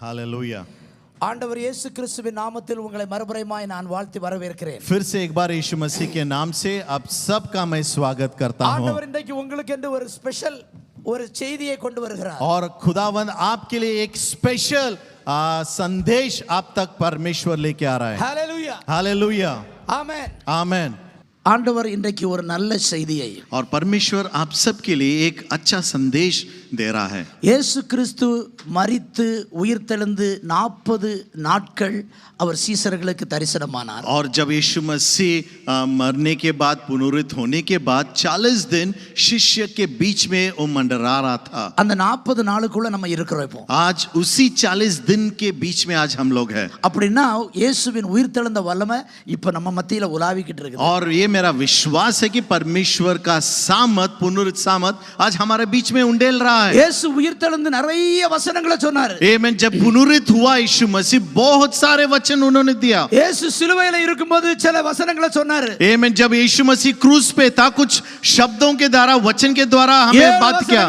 Hallelujah. ஆண்டவர் இயேசு கிறிஸ்துவின் நாமத்தில் உங்களை மறுபடியுமாய் நான் வாழ்த்தி வரவேற்கிறேன். फिर से एक बार यीशु मसीह के नाम से आप सबका मैं स्वागत करता हूं। ஆண்டவர் இன்றைக்கு உங்களுக்கு என்று ஒரு ஸ்பெஷல் ஒரு செய்தியை கொண்டு வருகிறார். और खुदावंद आपके लिए एक स्पेशल संदेश आप तक परमेश्वर लेके आ रहा है। हालेलुया, हालेलुया, आमेन, आमेन। ஆண்டவர் இன்றைக்கு ஒரு நல்ல செய்தியை और परमेश्वर आप सबके लिए एक अच्छा संदेश दे रहा है। இயேசு கிறிஸ்து மரித்து உயிர்த்தெழுந்து 40 நாட்கள் அவர் சீசர்களுக்கு தரிசனமானார். और जब यीशु मसीह मरने के बाद पुनरुत्थित होने के बाद 40 दिन शिष्य के बीच में वो मंडरा रहा था। அந்த 40 நாளுக்குள்ள நம்ம இருக்கிறோம் இப்போ. आज उसी 40 दिन के बीच में आज हम लोग हैं। அப்படினா இயேசுவின் உயிர்த்தெழுந்த வல்லமை இப்ப நம்ம மத்தியில உலாவிக்கிட்டு இருக்கு. और ये मेरा विश्वास है कि परमेश्वर का सामर्थ पुनरुत्थित सामर्थ आज हमारे बीच में उंडेल रहा है। இயேசு உயிர்த்தெழுந்து நிறைய வசனங்களை சொன்னார். आमीन। जब पुनरुत्थित हुआ यीशु मसीह बहुत सारे वचन उन्होंने दिया। இயேசு சிலுவையில இருக்கும்போது சில வசனங்களை சொன்னார். आमीन। जब यीशु मसीह क्रूस पे था कुछ शब्दों के द्वारा वचन के द्वारा हमें बात किया।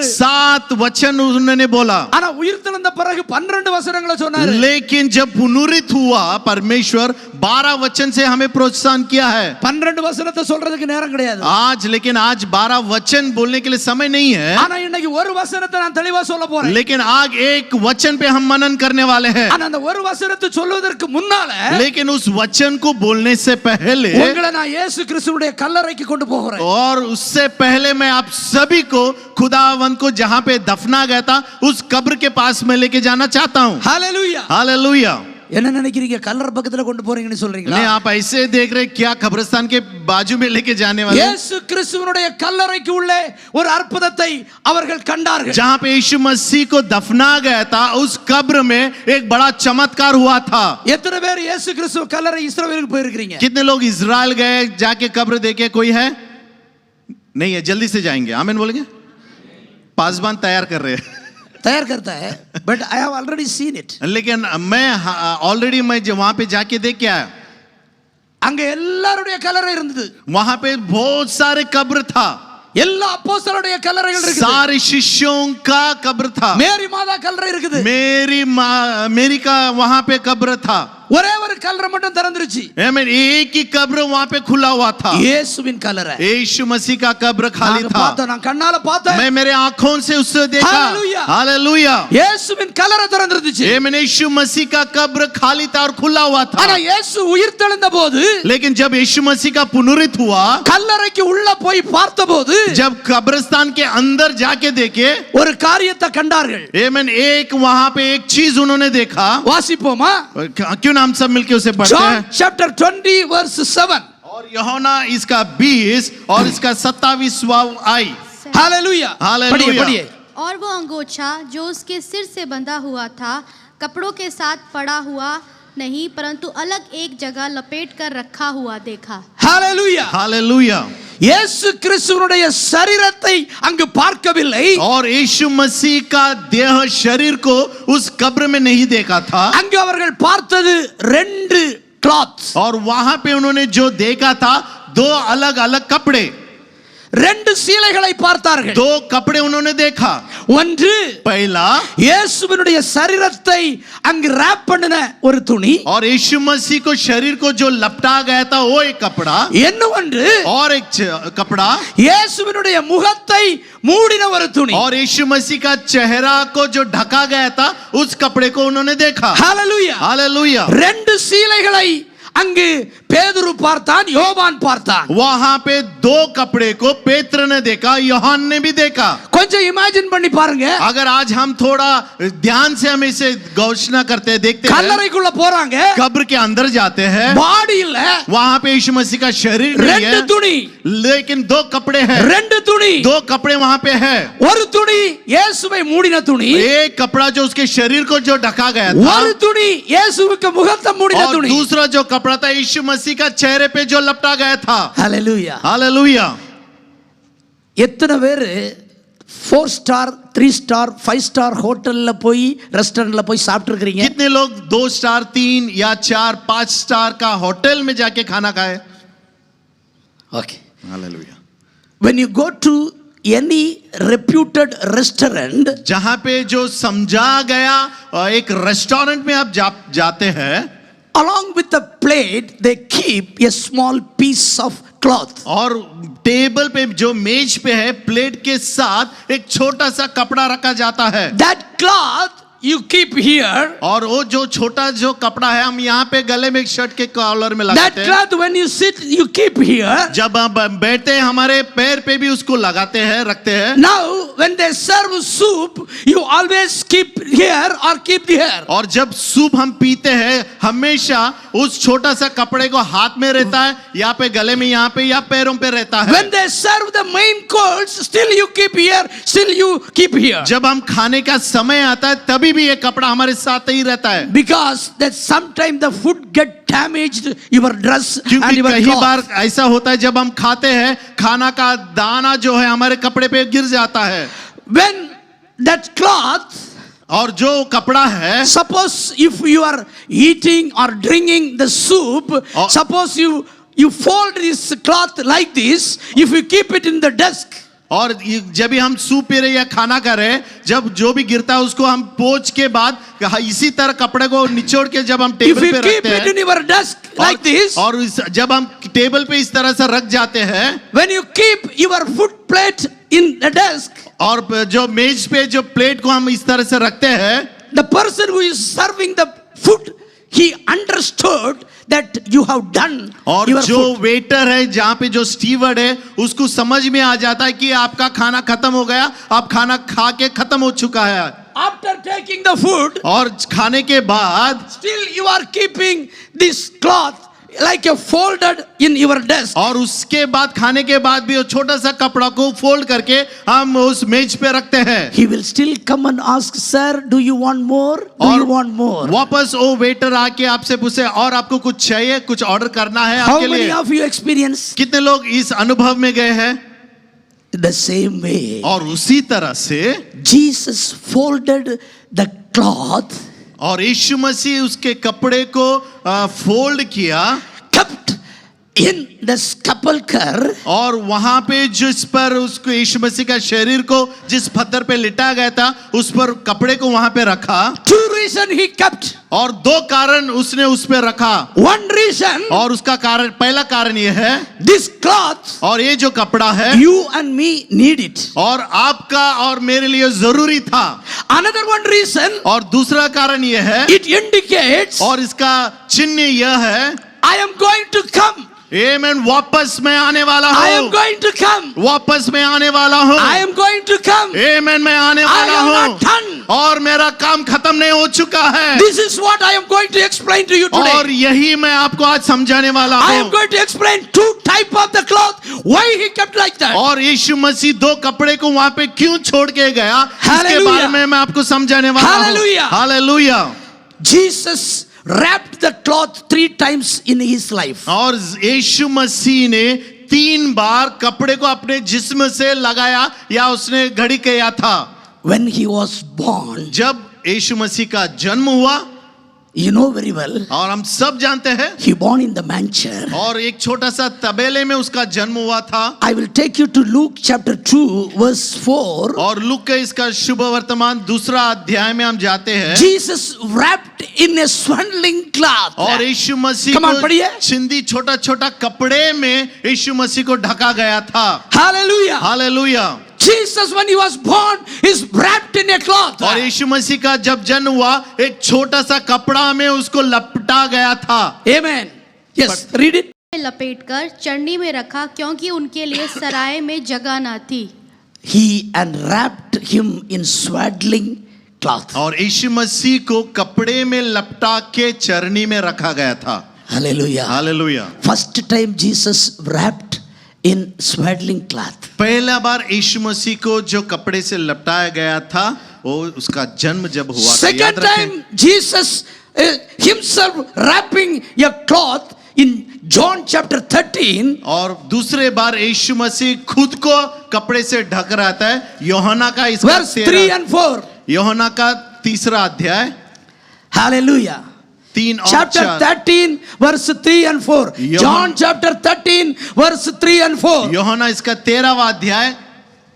7 वचन उन्होंने बोला। ஆனா உயிர்த்தெழுந்த பிறகு 12 வசனங்களை சொன்னார். लेकिन जब पुनरुत्थित हुआ परमेश्वर 12 वचन से हमें प्रोत्साहन किया है। 12 वசனத்தை சொல்றதுக்கு நேரம் கிடையாது. आज लेकिन आज 12 वचन बोलने के लिए समय नहीं है। ஆனா இன்னைக்கு ஒரு வசனத்தை நான் தெளிவா சொல்ல போறேன். लेकिन आज एक वचन पे हम मनन करने वाले हैं। ஆனா அந்த ஒரு வசனத்தை சொல்வதற்கு முன்னால लेकिन उस वचन को बोलने से पहले உங்களை நான் இயேசு கிறிஸ்துவுடைய கல்லறைக்கு கொண்டு போகிறேன். और उससे पहले मैं आप सभी को खुदावंत को जहां पे दफना गया था उस कब्र के पास में लेके जाना चाहता हूं। Hallelujah, hallelujah. என்ன நினைக்கிறீங்க கல்லறை பக்கத்துல கொண்டு போறீங்கன்னு சொல்றீங்களா? नहीं, आप ऐसे देख रहे क्या कब्रिस्तान के बाजू में लेके जाने वाले। இயேசு கிறிஸ்துவினுடைய கல்லறைக்கு உள்ளே ஒரு அற்புதத்தை அவர்கள் கண்டார்கள். जहां पे यीशु मसीह को दफना गया था उस कब्र में एक बड़ा चमत्कार हुआ था। எத்தனை பேர் இயேசு கிறிஸ்து கல்லறை இஸ்ரவேலுக்கு போயிருக்கீங்க? कितने लोग इजराइल गए जाके कब्र देखे? कोई है? नहीं है, जल्दी से जाएंगे। आमीन बोलेंगे। पासबान तैयार कर रहे हैं। तैयार करता है, but I have already seen it. लेकिन मैं ऑलरेडी मैं वहां पे जाके देख के आया। அங்க எல்லாருடைய கல்லறை இருந்தது. वहां पे बहुत सारे कब्र था। எல்லா அப்போஸ்தலருடைய கல்லறைகள் இருக்குது. सारे शिष्यों का कब्र था। மேரி மாதா கல்லறை இருக்குது. मेरी का वहां पे कब्र था। ஒரே ஒரு கல்லறை மட்டும் திறந்துருச்சு. आमीन। एक ही कब्र वहां पे खुला हुआ था। இயேசுவின் கல்லறை, यीशु मसीह का कब्र खाली था। நான் கண்ணால பார்த்தேன். मैं मेरे आंखों से उससे देखा। Hallelujah, hallelujah. இயேசுவின் கல்லறை திறந்துருச்சு. आमीन। यीशु मसीह का कब्र खाली था और खुला हुआ था। ஆனா இயேசு உயிர்த்தெழுந்த போது, लेकिन जब यीशु मसीह का पुनरुत्थित हुआ, கல்லறைக்கு உள்ள போய் பார்த்தபோது, जब कब्रिस्तान के अंदर जाके देखे ஒரு காரியத்தை கண்டார்கள். आमीन। एक वहां पे एक चीज उन्होंने देखा। வாசிப்போமா? क्यों ना हम सब मिलके उसे पढ़ते John हैं। chapter 20 verse 7। और यूहन्ना इसका 20 और इसका 27वां आई। Hallelujah, hallelujah. पढ़िए। और वो अंगोछा जो उसके सिर से बंधा हुआ था कपड़ों के साथ पड़ा हुआ नहीं परंतु अलग एक जगह लपेट कर रखा हुआ देखा। Hallelujah, hallelujah. இயேசு கிறிஸ்துவினுடைய சரீரத்தை அங்கு பார்க்கவில்லை. और यीशु मसीह का देह शरीर को उस कब्र में नहीं देखा था। அங்கு அவர்கள் பார்த்தது 2 क्लॉथ्स। और वहां पे उन्होंने जो देखा था 2 अलग अलग कपड़े, 2 சீலைகளை பார்த்தார்கள். 2 कपड़े उन्होंने देखा। ஒன்று पहला இயேசுவினுடைய சரீரத்தை அங்கு ராப் பண்ணின ஒரு துணி. और यीशु मसीह को शरीर को जो लपटा गया था वो एक कपड़ा। இன்னொன்று और एक कपड़ा இயேசுவினுடைய முகத்தை மூடின ஒரு துணி. और यीशु मसीह का चेहरा को जो ढका गया था उस कपड़े को उन्होंने देखा। Hallelujah, hallelujah. 2 சீலைகளை அங்கு பேதுரு பார்த்தான், யோவான் பார்த்தான். वहां पे 2 कपड़े को पेत्र ने देखा, यूहन्ना ने भी देखा। கொஞ்சம் இமேஜின் பண்ணி பாருங்க. अगर आज हम थोड़ा ध्यान से हम इसे गौरना करते हैं, देखते हैं, கல்லறைக்குள்ள போறாங்க, कब्र के अंदर जाते हैं, பாடி இல்ல, वहां पे यीशु मसीह का शरीर नहीं 2 है, துணி, लेकिन 2 कपड़े हैं। 2 துணி, 2 कपड़े वहां पे है। ஒரு துணி இயேசுவை மூடின துணி, एक कपड़ा जो उसके शरीर को जो ढका गया था, ஒரு துணி இயேசுவுக்கு முகத்தை மூடின और துணி. दूसरा जो कपड़ा था यीशु मसीह का चेहरे पे जो लपटा गया था। हालेलुया। हालेलुया। எத்தனை பேர் 4 ஸ்டார் 3 ஸ்டார் 5 ஸ்டார் ஹோட்டல்ல போய் ரெஸ்டாரண்ட்ல போய் சாப்பிட்டு இருக்கீங்க? कितने लोग 2 स्टार 3 या 4 5 स्टार का होटल में जाके खाना खाए? Okay. Hallelujah. When you go to any reputed restaurant, जहां पे जो समझा गया एक रेस्टोरेंट में आप जाते हैं, along with the plate, they keep a small piece of cloth. और टेबल पे जो मेज पे है प्लेट के साथ एक छोटा सा कपड़ा रखा जाता है. That cloth you keep here. और वो जो छोटा जो कपड़ा है हम यहाँ पे गले में शर्ट के कॉलर में That लगाते हैं. cloth, when you sit, you keep here. जब हम बैठते हैं हमारे पैर पे भी उसको लगाते हैं, रखते हैं. Now, when they serve soup, you always keep here or keep here. और जब सूप हम पीते हैं हमेशा उस छोटा सा कपड़े को हाथ में रहता है, यहाँ पे गले में, यहाँ पे या पैरों पे रहता है. When they serve the main course, still you keep here, still you keep here. जब हम खाने का समय आता है तभी भी ये कपड़ा हमारे साथ ही रहता है. Because that sometimes the food get damaged, your dress and क्योंकि your कई cloth. बार ऐसा होता है जब हम खाते हैं खाना का दाना जो है हमारे कपड़े पे गिर जाता है. When that cloth, और जो कपड़ा है, suppose if you are eating or drinking the soup, Oh. suppose you fold this cloth like this, if you keep it in the desk, और जब भी हम सूप पी रहे या खाना कर रहे हैं, जब जो भी गिरता है उसको हम पोंछ के बाद इसी तरह कपड़े को निचोड़ के जब हम if टेबल you पे keep रखते it in हैं, your desk like this, और जब हम टेबल पे इस तरह से रख जाते हैं, when you keep your food plate in the desk, और जो मेज पे जो प्लेट को हम इस तरह से रखते हैं, the person who is serving the food, he understood that you have done और your जो food. वेटर है, जहाँ पे जो स्टीवर्ड है, उसको समझ में आ जाता है कि आपका खाना खत्म हो गया, आप खाना खा के खत्म हो चुका है. After taking the food, और खाने के बाद still you are keeping this cloth like a folded in your desk. और उसके बाद खाने के बाद भी वो छोटा सा कपड़ा को फोल्ड करके हम उस मेज पे रखते हैं. He will still come and ask, sir, do you want more? Do और you want more? वापस वो वेटर आके आपसे पूछे और आपको कुछ चाहिए, कुछ ऑर्डर करना है How आपके many लिए. of you experience कितने लोग इस अनुभव में गए हैं. the same way? और उसी तरह से Jesus folded the cloth, और यीशु मसीह उसके कपड़े को फोल्ड किया, kept in the sepulchre, और वहां पे जिस पर उसको यीशु मसीह का शरीर को जिस पत्थर पे लिटा गया था उस पर कपड़े को वहां पे रखा. 2 reasons he kept. और 2 कारण उसने उस पे रखा. 1 reason, और उसका कारण, पहला कारण ये है, this cloth, और ये जो कपड़ा है you and me need it. और आपका और मेरे लिए जरूरी था. Another 1 reason, और दूसरा कारण ये है, it indicates, और इसका चिन्ह यह है, I am going to come. आमेन, वापस मैं आने वाला I am हूँ, going to come. वापस मैं आने वाला हूँ. I am going to come. आमेन, मैं आने I वाला am हूँ not done. और मेरा काम खत्म नहीं हो चुका है. This is what I am going to explain to you और today. यही मैं आपको आज समझाने वाला I am हूँ. going to explain 2 type of the cloth, why he kept like that. और यीशु मसीह 2 कपड़े को वहां पे क्यों छोड़ के गया, इसके Hallelujah. बारे में मैं आपको समझाने वाला हूँ. Hallelujah. Hallelujah. Jesus wrapped the cloth 3 times in his life. और यीशु मसीह ने 3 बार कपड़े को अपने जिस्म से लगाया या उसने घड़ी किया था. When he was born, जब यीशु मसीह का जन्म हुआ, you know very well, और हम सब जानते हैं, he born in the manger. और एक छोटा सा तबेले में उसका जन्म हुआ था. I will take you to Luke chapter 2 verse 4. और लूक के इसका शुभ वर्तमान 2 अध्याय में हम जाते हैं. Jesus wrapped in a swaddling cloth. और यीशु मसीह Come on, को पढ़िए. चिंदी छोटा छोटा कपड़े में यीशु मसीह को ढका गया था. Hallelujah. Hallelujah. Jesus, when he was born, is wrapped in a cloth. और यीशु मसीह का जब जन्म हुआ एक छोटा सा कपड़ा में उसको लपटा गया था. Amen. Yes, read it. लपेटकर चरनी में रखा क्योंकि उनके लिए सराय में जगह न थी. He unwrapped him in swaddling cloth. और यीशु मसीह को कपड़े में लपटा के चरनी में रखा गया था. Hallelujah. Hallelujah. First time Jesus wrapped in swaddling cloth. पहला बार यीशु मसीह को जो कपड़े से लपटाया गया था वो उसका जन्म जब हुआ था. Second याद रखें. time Jesus himself wrapping a cloth in John chapter 13. और दूसरे बार यीशु मसीह खुद को कपड़े से ढक रहता है. यूहन्ना का इसका Verse 3 and 4. यूहन्ना का 3 अध्याय Hallelujah. 3 और Chapter 4. 13 verse 3 and 4. John chapter 13 verse 3 and 4. यूहन्ना इसका 13वां अध्याय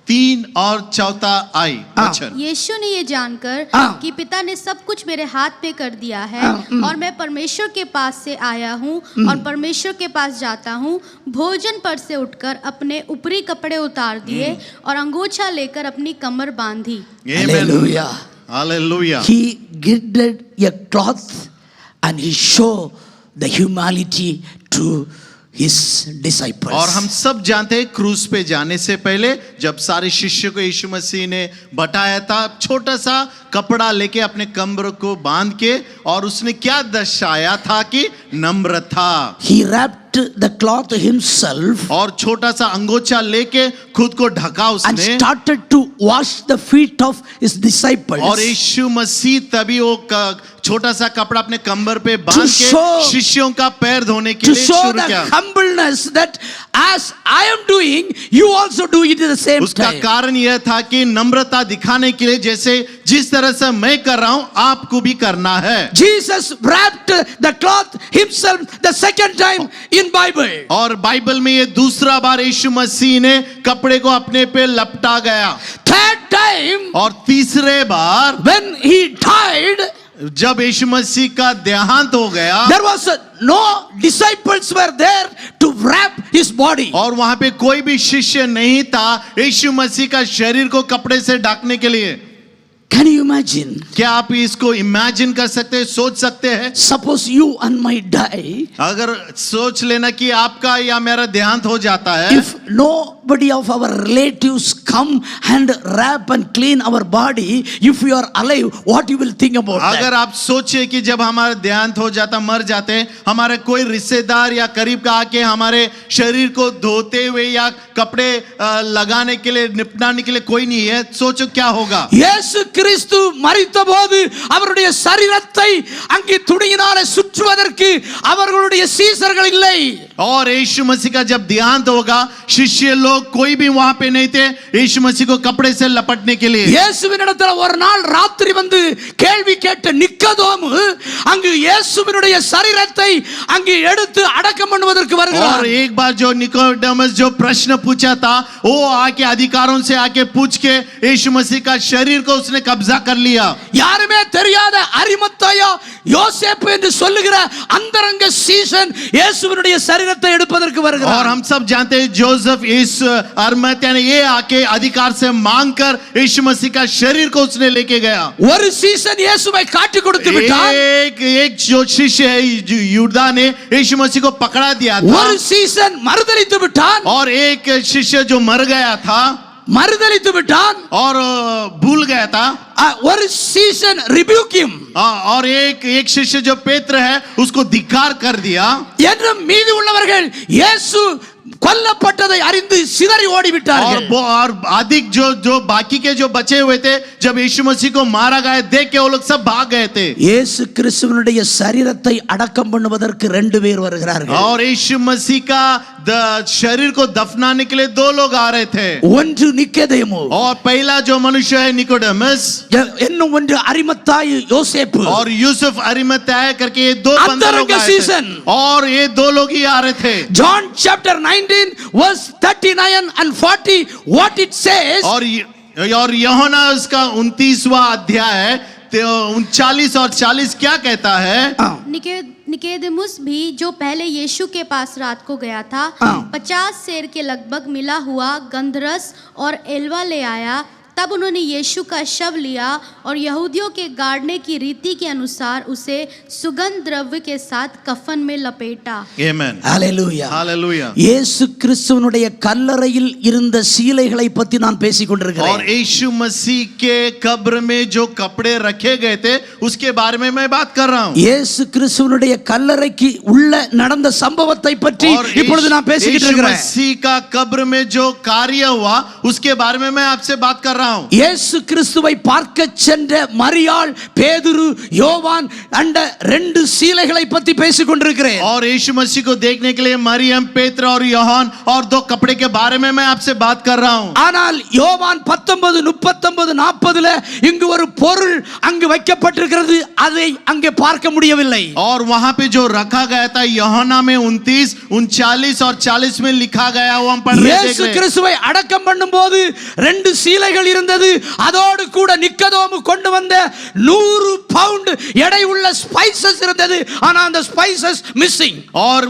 3 और चौथा आई वचन। यीशु ने ये जानकर हाँ। कि पिता ने सब कुछ मेरे हाथ पे कर दिया है और मैं परमेश्वर के पास से आया हूँ और परमेश्वर के पास जाता हूँ, भोजन पर से उठकर अपने ऊपरी कपड़े उतार दिए और अंगोछा लेकर अपनी कमर बांधी। Hallelujah. Hallelujah. He girded a cloth and he showed the humility to his disciples. और हम सब जानते हैं क्रूस पे जाने से पहले जब सारे शिष्यों को यीशु मसीह ने बटाया था, छोटा सा कपड़ा लेके अपने कमर को बांध के, और उसने क्या दर्शाया था कि नम्र था। He wrapped the cloth himself और छोटा सा अंगोछा लेके खुद को ढका and उसने, started to wash the feet of his disciples. और यीशु मसीह तभी वो छोटा सा कपड़ा अपने कमर पे बांध के show- शिष्यों का पैर धोने के To लिए show शुरू the किया। humbleness that as I am doing, you also do it at the same उसका time. कारण यह था कि नम्रता दिखाने के लिए जैसे जिस तरह से मैं कर रहा हूं आपको भी करना है। Jesus wrapped the cloth himself the second time in Bible. और बाइबल में ये दूसरा बार यीशु मसीह ने कपड़े को अपने पे लपटा गया। Third time, और तीसरे बार when he died, जब यीशु मसीह का देहांत हो गया there was no disciples were there to wrap his body. और वहां पे कोई भी शिष्य नहीं था यीशु मसीह का शरीर को कपड़े से ढकने के लिए। Can you imagine? क्या आप इसको इमेजिन कर सकते हैं, सोच सकते हैं? Suppose you and my die. अगर सोच लेना कि आपका या मेरा देहांत हो जाता है, If nobody of our relatives come and wrap and clean our body, if you are alive, what you will think about अगर that? आप सोचे कि जब हमारा देहांत हो जाता, मर जाते हैं, हमारे कोई रिश्तेदार या करीब का आके हमारे शरीर को धोते हुए या कपड़े लगाने के लिए, निपटाने के लिए कोई नहीं है, सोचो क्या होगा। இயேசு கிறிஸ்து மரித்தபோது அவருடைய சரீரத்தை அங்கே துணியினாலே சுற்றுவதற்கு அவர்களுடைய சீசர்கள் இல்லை. और यीशु मसीह का जब देहांत होगा, शिष्य लोग कोई भी वहां पे नहीं थे यीशु मसीह को कपड़े से लपटने के लिए। இயேசுவினிடத்தில் ஒரு நாள் ராத்திரி வந்து கேள்வி கேட்ட நிக்கதோமு அங்கு இயேசுவினுடைய சரீரத்தை அங்கே எடுத்து அடக்கம் பண்ணுவதற்கு और வருகிறார். एक बार जो निकोडेमस जो प्रश्न पूछा था, वो आके अधिकारों से आके पूछ के यीशु मसीह का शरीर को उसने कब्जा कर लिया। யாருமே தெரியாத அரிமத்தாயா யோசேப்பு என்று சொல்லுகிற அந்தரங்க சீசன் இயேசுவினுடைய சரீரத்தை எடுப்பதற்கு और வருகிறார். हम सब जानते हैं जोसेफ इस अरमतिया ने ये आके अधिकार से मांगकर यीशु मसीह का शरीर को उसने लेके गया। ஒரு சீசன் இயேசுவை காட்டி கொடுத்து விட்டார். एक जो शिष्य है यूदा ने यीशु मसीह को पकड़ा दिया था, ஒரு சீசன் மறுதலித்து விட்டான். और एक शिष्य जो मर गया था மறுதலித்து விட்டான். और भूल गया था, ஒரு சீசன் ரிபியூக் ஹிம். और एक शिष्य जो पेत्र है उसको धिक्कार कर दिया। என்றும் மீதி உள்ளவர்கள் இயேசு கொல்லப்பட்டதை அறிந்து சிதறி ஓடி விட்டார்கள். और अधिक जो बाकी के जो बचे हुए थे, जब यीशु मसीह को मारा गया देख के वो लोग सब भाग गए थे। இயேசு கிறிஸ்துவினுடைய சரீரத்தை அடக்கம் பண்ணுவதற்கு ரெண்டு பேர் வருகிறார்கள். और यीशु मसीह का शरीर को दफनाने के लिए 2 लोग आ रहे थे। ஒன்று நிக்கதேமு, और पहला जो मनुष्य है निकोडेमस, இன்னும் ஒன்று அரிமத்தாய் யோசேப்பு. और यूसुफ अरिमथाई करके ये 2 बंदे लोग आए थे। season. और ये 2 लोग ही आ रहे थे। John chapter 19 verse 39 and 40 what it says. और यूहन्ना उसका 29वां अध्याय 39 और 40 क्या कहता है? निकेदेमुस भी जो पहले यीशु के पास रात को गया था, 50 सेर के लगभग मिला हुआ गंधरस और एलवा ले आया। तब उन्होंने यीशु का शव लिया और यहूदियों के गाड़ने की रीति के अनुसार उसे सुगंध द्रव्य के साथ कफन में लपेटा। आमेन, हालेलुया, हालेलुया। இயேசு கிறிஸ்துவினுடைய கல்லறையில் இருந்த சீலைகளை பற்றி நான் பேசிக் கொண்டிருக்கிறேன். और यीशु मसीह के कब्र में जो कपड़े रखे गए थे उसके बारे में मैं बात कर रहा हूँ। இயேசு கிறிஸ்துவினுடைய கல்லறைக்கு உள்ள நடந்த சம்பவத்தை பற்றி இப்பொழுது நான் பேசிக்கிட்டு यीशु இருக்கிறேன். मसीह का कब्र में जो कार्य हुआ उसके बारे में मैं आपसे बात कर रहा हूँ। रहा हूं। இயேசு கிறிஸ்துவை பார்க்க சென்ற மரியாள், பேதுரு, யோவான் அந்த ரெண்டு சீலைகளை பத்தி பேசிக் கொண்டிருக்கிறேன். और यीशु मसीह को देखने के लिए मरियम, पेत्र और यूहन्ना और दो कपड़े के बारे में मैं आपसे बात कर रहा हूं। ஆனால் யோவான் 19:39-40ல இங்கு ஒரு பொருள் அங்கு வைக்கப்பட்டிருக்கிறது, அதை அங்கே பார்க்க முடியவில்லை. और वहां पे जो रखा गया था यूहन्ना में 29, 39 और 40 में लिखा गया वो हम पढ़ रहे இயேசு கிறிஸ்துவை அடக்கம் பண்ணும்போது ரெண்டு சீலைகள் இருந்தது, அதோடு கூட நிக்கதோமு கொண்டு வந்த 100 பவுண்ட் எடை உள்ள ஸ்பைசஸ் இருந்தது. ஆனா அந்த ஸ்பைசஸ் மிஸ்ஸிங். और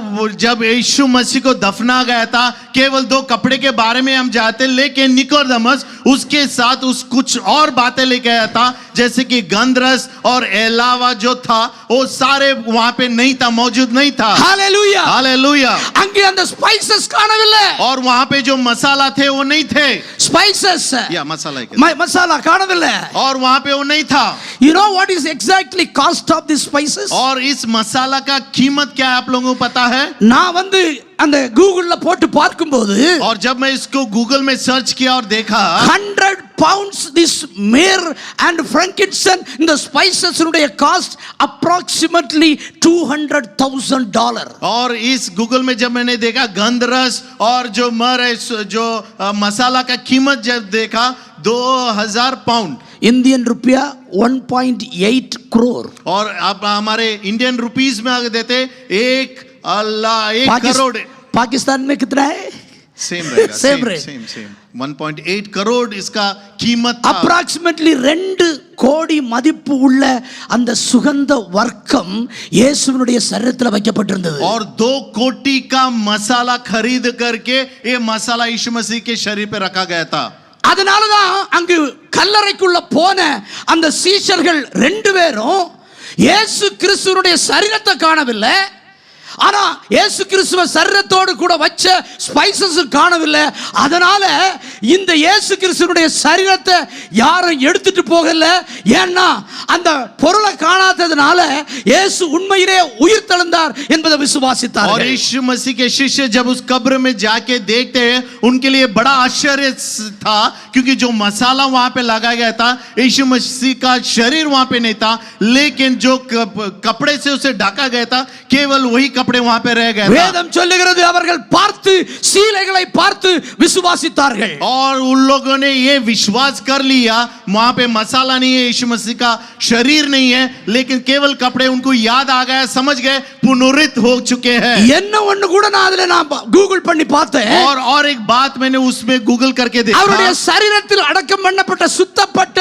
जब यीशु मसीह को दफना गया था केवल 2 कपड़े के बारे में हम जानते, लेकिन निकोदेमस उसके साथ उस कुछ और बातें लेके आया था, जैसे कि गंधरस और अलावा जो था वो सारे वहां पे नहीं था, मौजूद नहीं था। Hallelujah hallelujah. அங்கே அந்த ஸ்பைசஸ் காணவில்லை. और वहां पे जो मसाला थे वो नहीं थे। ஸ்பைசஸ் या मसाला மசாலா காணவில்லை. और वहां पे वो नहीं था। You know what is exactly cost of these spices? और इस मसाला का कीमत क्या है आप लोगों को पता है? நான் வந்து அந்த கூகுள்ல போட்டு பார்க்கும்போது और जब मैं इसको गूगल में सर्च किया और देखा 100 pounds this myrrh and frankincense in the spices उடைய cost approximately $200,000. और इस गूगल में जब मैंने देखा गंधरस और जो जो मसाला का कीमत जब देखा 2000 पाउंड इंडियन रुपया 1.8 करोड़. और अब हमारे इंडियन रुपीस में अगर देते 1 करोड़. पाकिस्तान में कितना है? सेम रहेगा, सेम 1.8 करोड़ इसका कीमत था. அப்ராக்சிமேட்லி 2 கோடி மதிப்பு உள்ள அந்த சுகந்த வர்க்கம் இயேசுவினுடைய சரீரத்தில் வைக்கப்பட்டிருந்தது. और 2 कोटी का मसाला खरीद करके ये मसाला यीशु मसीह के शरीर पे रखा गया था. அதனால தான் அங்கு கல்லறைக்குள்ள போன அந்த சீஷர்கள் 2 பேரும் இயேசு கிறிஸ்துவினுடைய சரீரத்தை காணவில்லை, ஆனா இயேசு கிறிஸ்துவ சரீரத்தோடு கூட வச்ச ஸ்பைசஸ் காணவில்லை. அதனால இந்த இயேசு கிறிஸ்துவினுடைய சரீரத்தை யாரும் எடுத்துட்டு போகல. ஏன்னா அந்த பொருளை காணாததுனால இயேசு உண்மையிலே உயிர் தெழுந்தார் என்பதை விசுவாசித்தார்கள். और यीशु मसीह के शिष्य जब उस कब्र में जाके देखते हैं उनके लिए बड़ा आश्चर्य था, क्योंकि जो मसाला वहां पे लगाया गया था यीशु मसीह का शरीर वहां पे नहीं था, लेकिन जो कपड़े से उसे ढका गया था केवल वही कपड़े वहां पे रह गए. வேதம் சொல்லுகிறது அவர்கள் பார்த்து சீலைகளை பார்த்து விசுவாசித்தார்கள். और उन लोगों ने ये विश्वास कर लिया वहां पे मसाला नहीं है, यीशु मसीह का शरीर नहीं है, लेकिन केवल कपड़े. उनको याद आ गया, समझ गए पुनरुत्थित हो चुके हैं. என்ன ஒன்னு கூட நான் அதுல நான் கூகுள் பண்ணி பார்த்தேன். और एक बात मैंने उसमें गूगल करके देखा. அவருடைய சரீரத்தில் அடக்கம் பண்ணப்பட்ட சுத்தப்பட்ட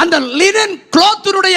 அந்த லினன் क्लॉथனுடைய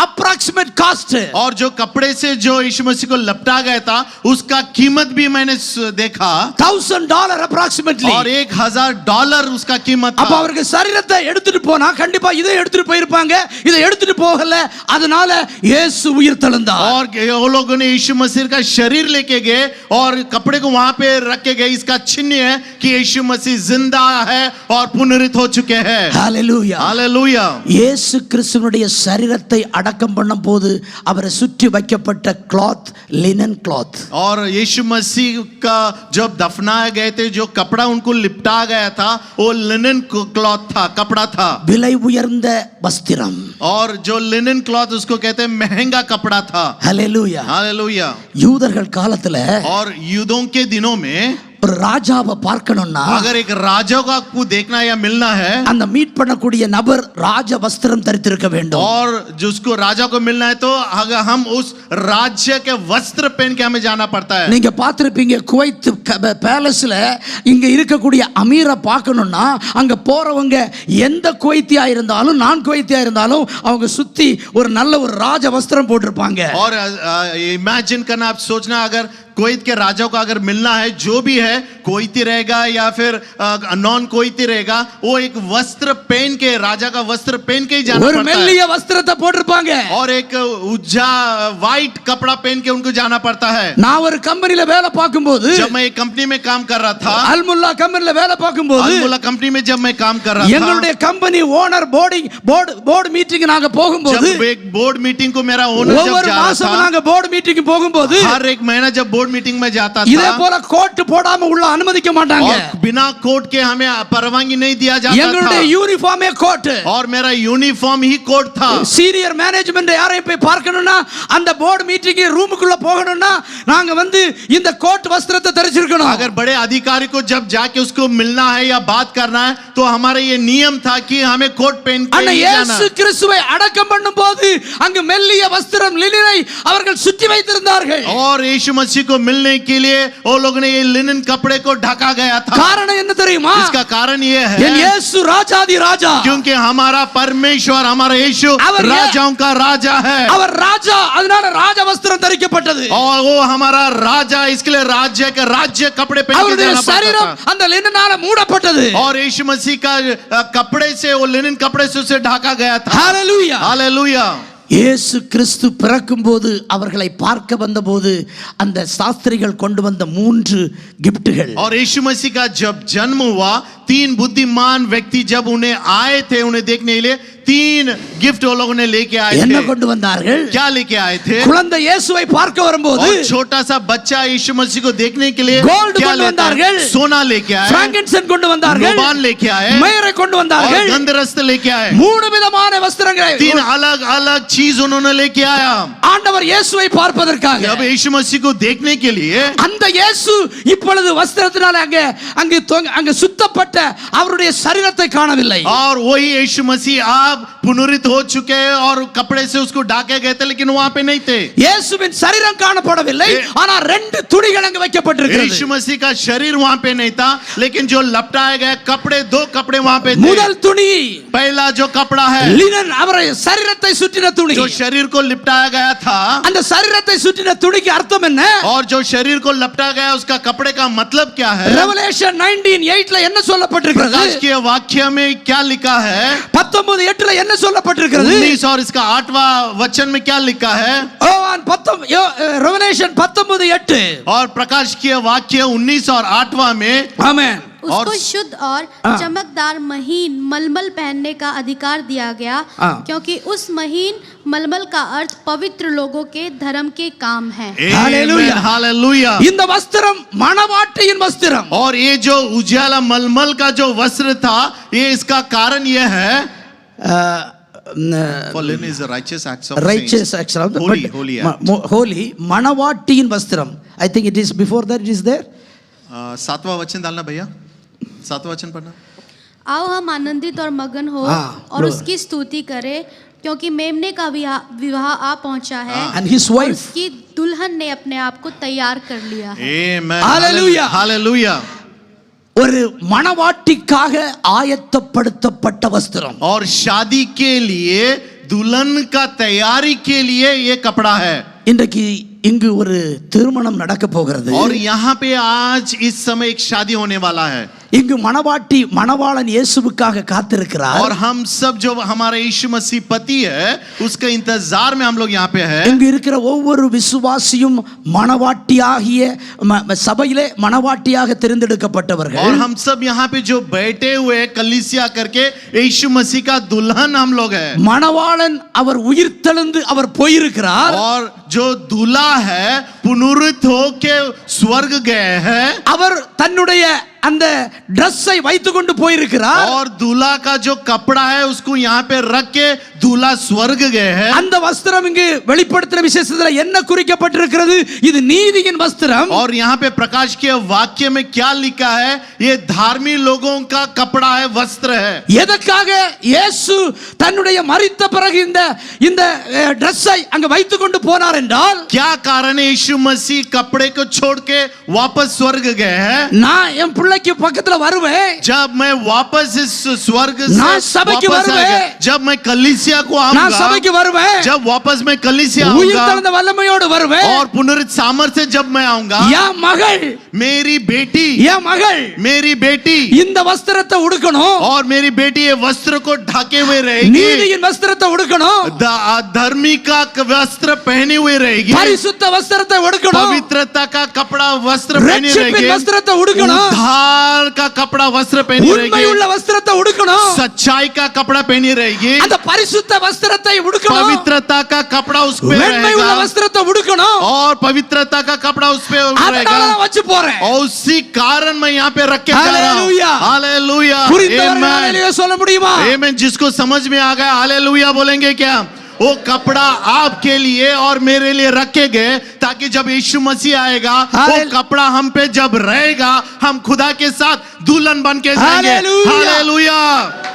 अप्रॉक्सीमेट कास्ट. और जो कपड़े से जो यीशु मसीह को लपटा गया था उसका कीमत भी मैंने देखा $1,000 अप्रॉक्सीमेटली. और $1,000 उसका कीमत था. அப்ப அவருக்கு சரீரத்தை எடுத்துட்டு போனா கண்டிப்பா இதை எடுத்துட்டு போயிருப்பாங்க, இதை எடுத்துட்டு போகல, அதனால இயேசு உயிர் தெழுந்தார். और वो लोगों ने यीशु मसीह का शरीर लेके गए और कपड़े को वहां पे रख के गए. इसका चिन्ह है कि यीशु मसीह जिंदा है और पुनरुत्थित हो चुके हैं. Hallelujah hallelujah. இயேசு கிறிஸ்துவினுடைய சரீரத்தை அடக்கம் பண்ணும்போது அவரை சுற்றி வைக்கப்பட்ட கிளாத் லினன் கிளாத். और यीशु मसीह का जब दफनाए गए थे जो कपड़ा उनको लिपटा गया था वो लिनन क्लॉथ था, कपड़ा था. விலை உயர்ந்த வஸ்திரம். और जो लिनन क्लॉथ उसको कहते हैं महंगा कपड़ा था. हालेलुया. हालेलुया. யூதர்கள் காலத்துல और यूदों के दिनों में ஒரு ராஜாவை பார்க்கணும்னா अगर एक राजा को देखना या मिलना है அந்த மீட் பண்ணக்கூடிய நபர் ராஜ வஸ்திரம் தரித்திருக்க வேண்டும். और जिसको राजा को मिलना है तो अगर हम उस राज्य के वस्त्र पहन के हमें जाना पड़ता है. நீங்க பார்த்திருப்பீங்க குவைத் பேலஸ்ல இங்க இருக்கக்கூடிய அமீரை பார்க்கணும்னா அங்க போறவங்க எந்த குவைத்தியா இருந்தாலும் நான் குவைத்தியா இருந்தாலும் அவங்க சுத்தி ஒரு நல்ல ஒரு ராஜ வஸ்திரம் போட்டிருப்பாங்க. और इमेजिन करना, आप सोचना अगर कुवैत के राजा को अगर मिलना है, जो भी है कोईती रहेगा या फिर नॉन कोईती रहेगा, वो एक वस्त्र पहन के, राजा का वस्त्र पहन के ही जाना ஒரு पड़ता மெல்லிய है. வஸ்திரத்தை போட்டிருப்பாங்க. और एक उज्जा व्हाइट कपड़ा पहन के उनको जाना पड़ता है. நான் ஒரு கம்பெனில வேலை பார்க்கும்போது, जब मैं एक कंपनी में काम कर रहा था, அல்முல்லா கம்பெனில வேலை பார்க்கும்போது, अल्मुल्ला कंपनी में जब मैं काम कर रहा था, எங்களுடைய கம்பெனி ஓனர் போர்டு மீட்டிங் நாங்க போகும்போது, जब एक बोर्ड मीटिंग को मेरा ओनर जब ஒவ்வொரு जा रहा மாசம் था, நாங்க போர்டு மீட்டிங் போகும்போது, हर एक महीना जब बोर्ड बोर्ड मीटिंग में जाता இதே था போல கோட் போடாம உள்ள அனுமதிக்க மாட்டாங்க. और बिना कोट के हमें परवानगी नहीं दिया जाता எங்களுடைய था யூனிஃபார்மே கோட். और मेरा यूनिफॉर्म ही कोट था சீனியர் மேனேஜ்மென்ட் யாரையும் போய் பார்க்கணும்னா அந்த போர்டு மீட்டிங் ரூமுக்குள்ள போகணும்னா நாங்க வந்து இந்த கோட் வஸ்திரத்தை தரிச்சிருக்கணும். अगर बड़े अधिकारी को जब जाके उसको मिलना है या बात करना है तो हमारा ये नियम था कि हमें कोट पहन के அன்னை ही जाना இயேசு கிறிஸ்துவை அடக்கம் பண்ணும்போது அங்கு மெல்லிய வஸ்திரம் லினனை அவர்கள் சுற்றி வைத்திருந்தார்கள். और यीशु मसीह को मिलने के लिए वो लोग ने ये लिनन कपड़े को ढका गया था காரணம் என்ன தெரியுமா? इसका कारण ये என் है இயேசு ராஜாதி ராஜா. क्योंकि हमारा परमेश्वर हमारा यीशु அவர் राजाओं का राजा है அவர் ராஜா, அதனால ராஜ வஸ்திரம் தரிக்கப்பட்டது. और वो हमारा राजा इसके लिए राज्य कपड़े पहन के அவருடைய जाना पड़ता சரீரம் था அந்த லினனால மூடப்பட்டது. और यीशु मसीह का कपड़े से वो लिनन कपड़े से उसे ढका गया था ஹalleluya. हालेलुया இயேசு கிறிஸ்து பிறக்கும்போது அவர்களை பார்க்க வந்தபோது அந்த சாஸ்திரிகள் கொண்டு வந்த 3 கிஃப்ட்கள். और यीशु मसीह का जब जन्म हुआ 3 बुद्धिमान व्यक्ति जब उन्हें आए थे उन्हें देखने के लिए 3 गिफ्ट वो लोगों ने लेके आए என்ன थे கொண்டு வந்தார்கள்? क्या लेके आए थे குழந்தை இயேசுவை பார்க்க வரும்போது और छोटा सा बच्चा यीशु मसीह को देखने के लिए Gold क्या கொண்டு लेता வந்தார்கள். है सोना लेके आए பிராங்கன்சன் கொண்டு வந்தார்கள். लोबान लेके आए மயரை கொண்டு और வந்தார்கள். गंधरस लेके आए 3 விதமான வஸ்திரங்களை 3 अलग अलग चीज उन्होंने लेके आया ஆண்டவர் இயேசுவை பார்ப்பதற்காக. अब यीशु मसीह को देखने के लिए அந்த இயேசு இப்பொழுது வஸ்திரத்தினால அங்க சுத்தப்பட்ட அவருடைய சரீரத்தை காணவில்லை. और वही यीशु मसीह आप पुनरुत्थित हो चुके हैं और कपड़े से उसको ढके गए थे लेकिन वहां पे नहीं थे இயேசுவின் சரீரம் காணப்படவில்லை, ஆனா 2 துணிகள் அங்க வைக்கப்பட்டிருக்கிறது. यीशु मसीह का शरीर वहां पे नहीं था लेकिन जो लपटाए गए कपड़े 2 कपड़े वहां पे थे முதல் துணி पहला जो कपड़ा है லினன் அவருடைய சரீரத்தை சுற்றின துணி. जो शरीर को लिपटाया गया था அந்த சரீரத்தை சுற்றின துணிக்கு அர்த்தம் என்ன? और जो शरीर को लपटा गया उसका कपड़े का मतलब क्या है ரெவலேஷன் 19:8ல என்ன சொல்லப்பட்டிருக்கிறது? प्रकाश के वाक्य में क्या लिखा है 19:8ல என்ன சொல்லப்பட்டிருக்கிறது? 19 और इसका 8वां वचन में क्या लिखा है रेवलेशन 19:8 और प्रकाश के वाक्य 19 और 8वां में आमेन. उसको शुद्ध और चमकदार महीन मलमल पहनने का अधिकार दिया गया क्योंकि उस महीन मलमल का अर्थ पवित्र लोगों के धर्म के काम है. हालेलुया हालेलुया இந்த வஸ்திரம் மணவாட்டியின் வஸ்திரம். और ये जो उजाला मलमल का जो वस्त्र था ये इसका कारण ये है for linen is the righteous acts of righteous saints. acts of the holy holy மணவாட்டியின் வஸ்திரம். I think it is before that it is there. 7वां वचन डालना भैया 7वां वचन पढ़ना. आओ हम आनंदित और मगन हो और उसकी स्तुति करें क्योंकि मेमने का विवाह आ पहुंचा है and his और wife. उसकी दुल्हन ने अपने आप को तैयार कर लिया है. Amen. Hallelujah. Hallelujah. ஒரு மணவாட்டிக்காக ஆயத்தப்படுத்தப்பட்ட வஸ்திரம். और शादी के लिए दुल्हन का तैयारी के लिए ये कपड़ा है. இன்றைக்கு இங்கு ஒரு திருமணம் நடக்க போகிறது. और यहाँ पे आज इस समय एक शादी होने वाला है. இங்கு மணவாட்டி மணவாளன் இயேசுவுக்காக காத்திருக்கிறார். और हम सब जो हमारा यीशु मसीह पति है उसके इंतजार में हम लोग यहाँ पे है. இங்கு இருக்கிற ஒவ்வொரு விசுவாசியும் மணவாட்டியாகிய சபையிலே மணவாட்டியாக தெரிந்தெடுக்கப்பட்டவர்கள். और हम सब यहाँ पे जो बैठे हुए कलीसिया करके यीशु मसीह का दुल्हन हम लोग है. மணவாளன் அவர் உயிர்த்தெழுந்து அவர் போயிருக்கிறார். और जो दूल्हा है पुनरुत्थित होके स्वर्ग गए हैं. அவர் தன்னுடைய அந்த ட்ரெஸ்ஸை வைத்து கொண்டு போயிருக்கிறார். और दूल्हा का जो कपड़ा है उसको यहाँ पे रख के दूल्हा स्वर्ग गए हैं. அந்த வஸ்திரம் இங்கு வெளிப்படுத்தின விசேஷத்துல என்ன குறிக்கப்பட்டிருக்கிறது? இது நீதியின் வஸ்திரம். और यहाँ पे प्रकाश के वाक्य में क्या लिखा है? ये धार्मिक लोगों का कपड़ा है, वस्त्र है. எதற்காக இயேசு தன்னுடைய மரித்த பிறகு இந்த ட்ரெஸ்ஸை அங்க வைத்து கொண்டு போனார் என்றால் क्या कारण है यीशु मसीह कपड़े को छोड़ के वापस स्वर्ग गए हैं? நான் என் பிள்ளைக்கு பக்கத்துல வருவேன். जब मैं वापस इस स्वर्ग से நான் சபைக்கு वापस வருவேன். आएगा, जब मैं कलीसिया को நான் आऊंगा, சபைக்கு வருவேன். जब वापस मैं कलीसिया உயிர்த்தெழுந்த आऊंगा வல்லமையோடு வருவேன். और पुनरुत्थित सामर्थ्य से जब मैं आऊंगा, என் மகள் मेरी बेटी मेरी बेटी இந்த வஸ்திரத்தை உடுக்கணும். और मेरी बेटी ये वस्त्र को ढके हुए रहेगी. நீதியின் வஸ்திரத்தை உடுக்கணும். धर्मी का वस्त्र पहने हुए रहेगी, பரிசுத்த வஸ்திரத்தை உடுக்கணும், पवित्रता का कपड़ा वस्त्र पहनी ரட்சிப்பின் रहेगी, வஸ்திரத்தை உடுக்கணும், उद्धार का कपड़ा वस्त्र पहनी உண்மை रहेगी, உள்ள வஸ்திரத்தை உடுக்கணும், सच्चाई का कपड़ा पहनी रहेगी, அந்த பரிசுத்த வஸ்திரத்தை உடுக்கணும், पवित्रता का कपड़ा उस पे வெண்மை உள்ள रहेगा வஸ்திரத்தை உடுக்கணும். और पवित्रता का कपड़ा उस पे அதனால रहेगा। நான் வச்சு போறேன். और उसी कारण मैं यहाँ पे रख के जा रहा हूँ। हालेलुया। हालेलुया, புரிந்தவர்கள் आमेन, ஹalleluya சொல்ல முடியுமா? आमेन। जिसको समझ में आ गया हालेलुया बोलेंगे क्या? वो कपड़ा आपके लिए और मेरे लिए रखे गए ताकि जब यीशु मसीह आएगा वो कपड़ा हम पे जब रहेगा हम खुदा के साथ दुल्हन बन के जाएंगे। Hallelujah. Hallelujah,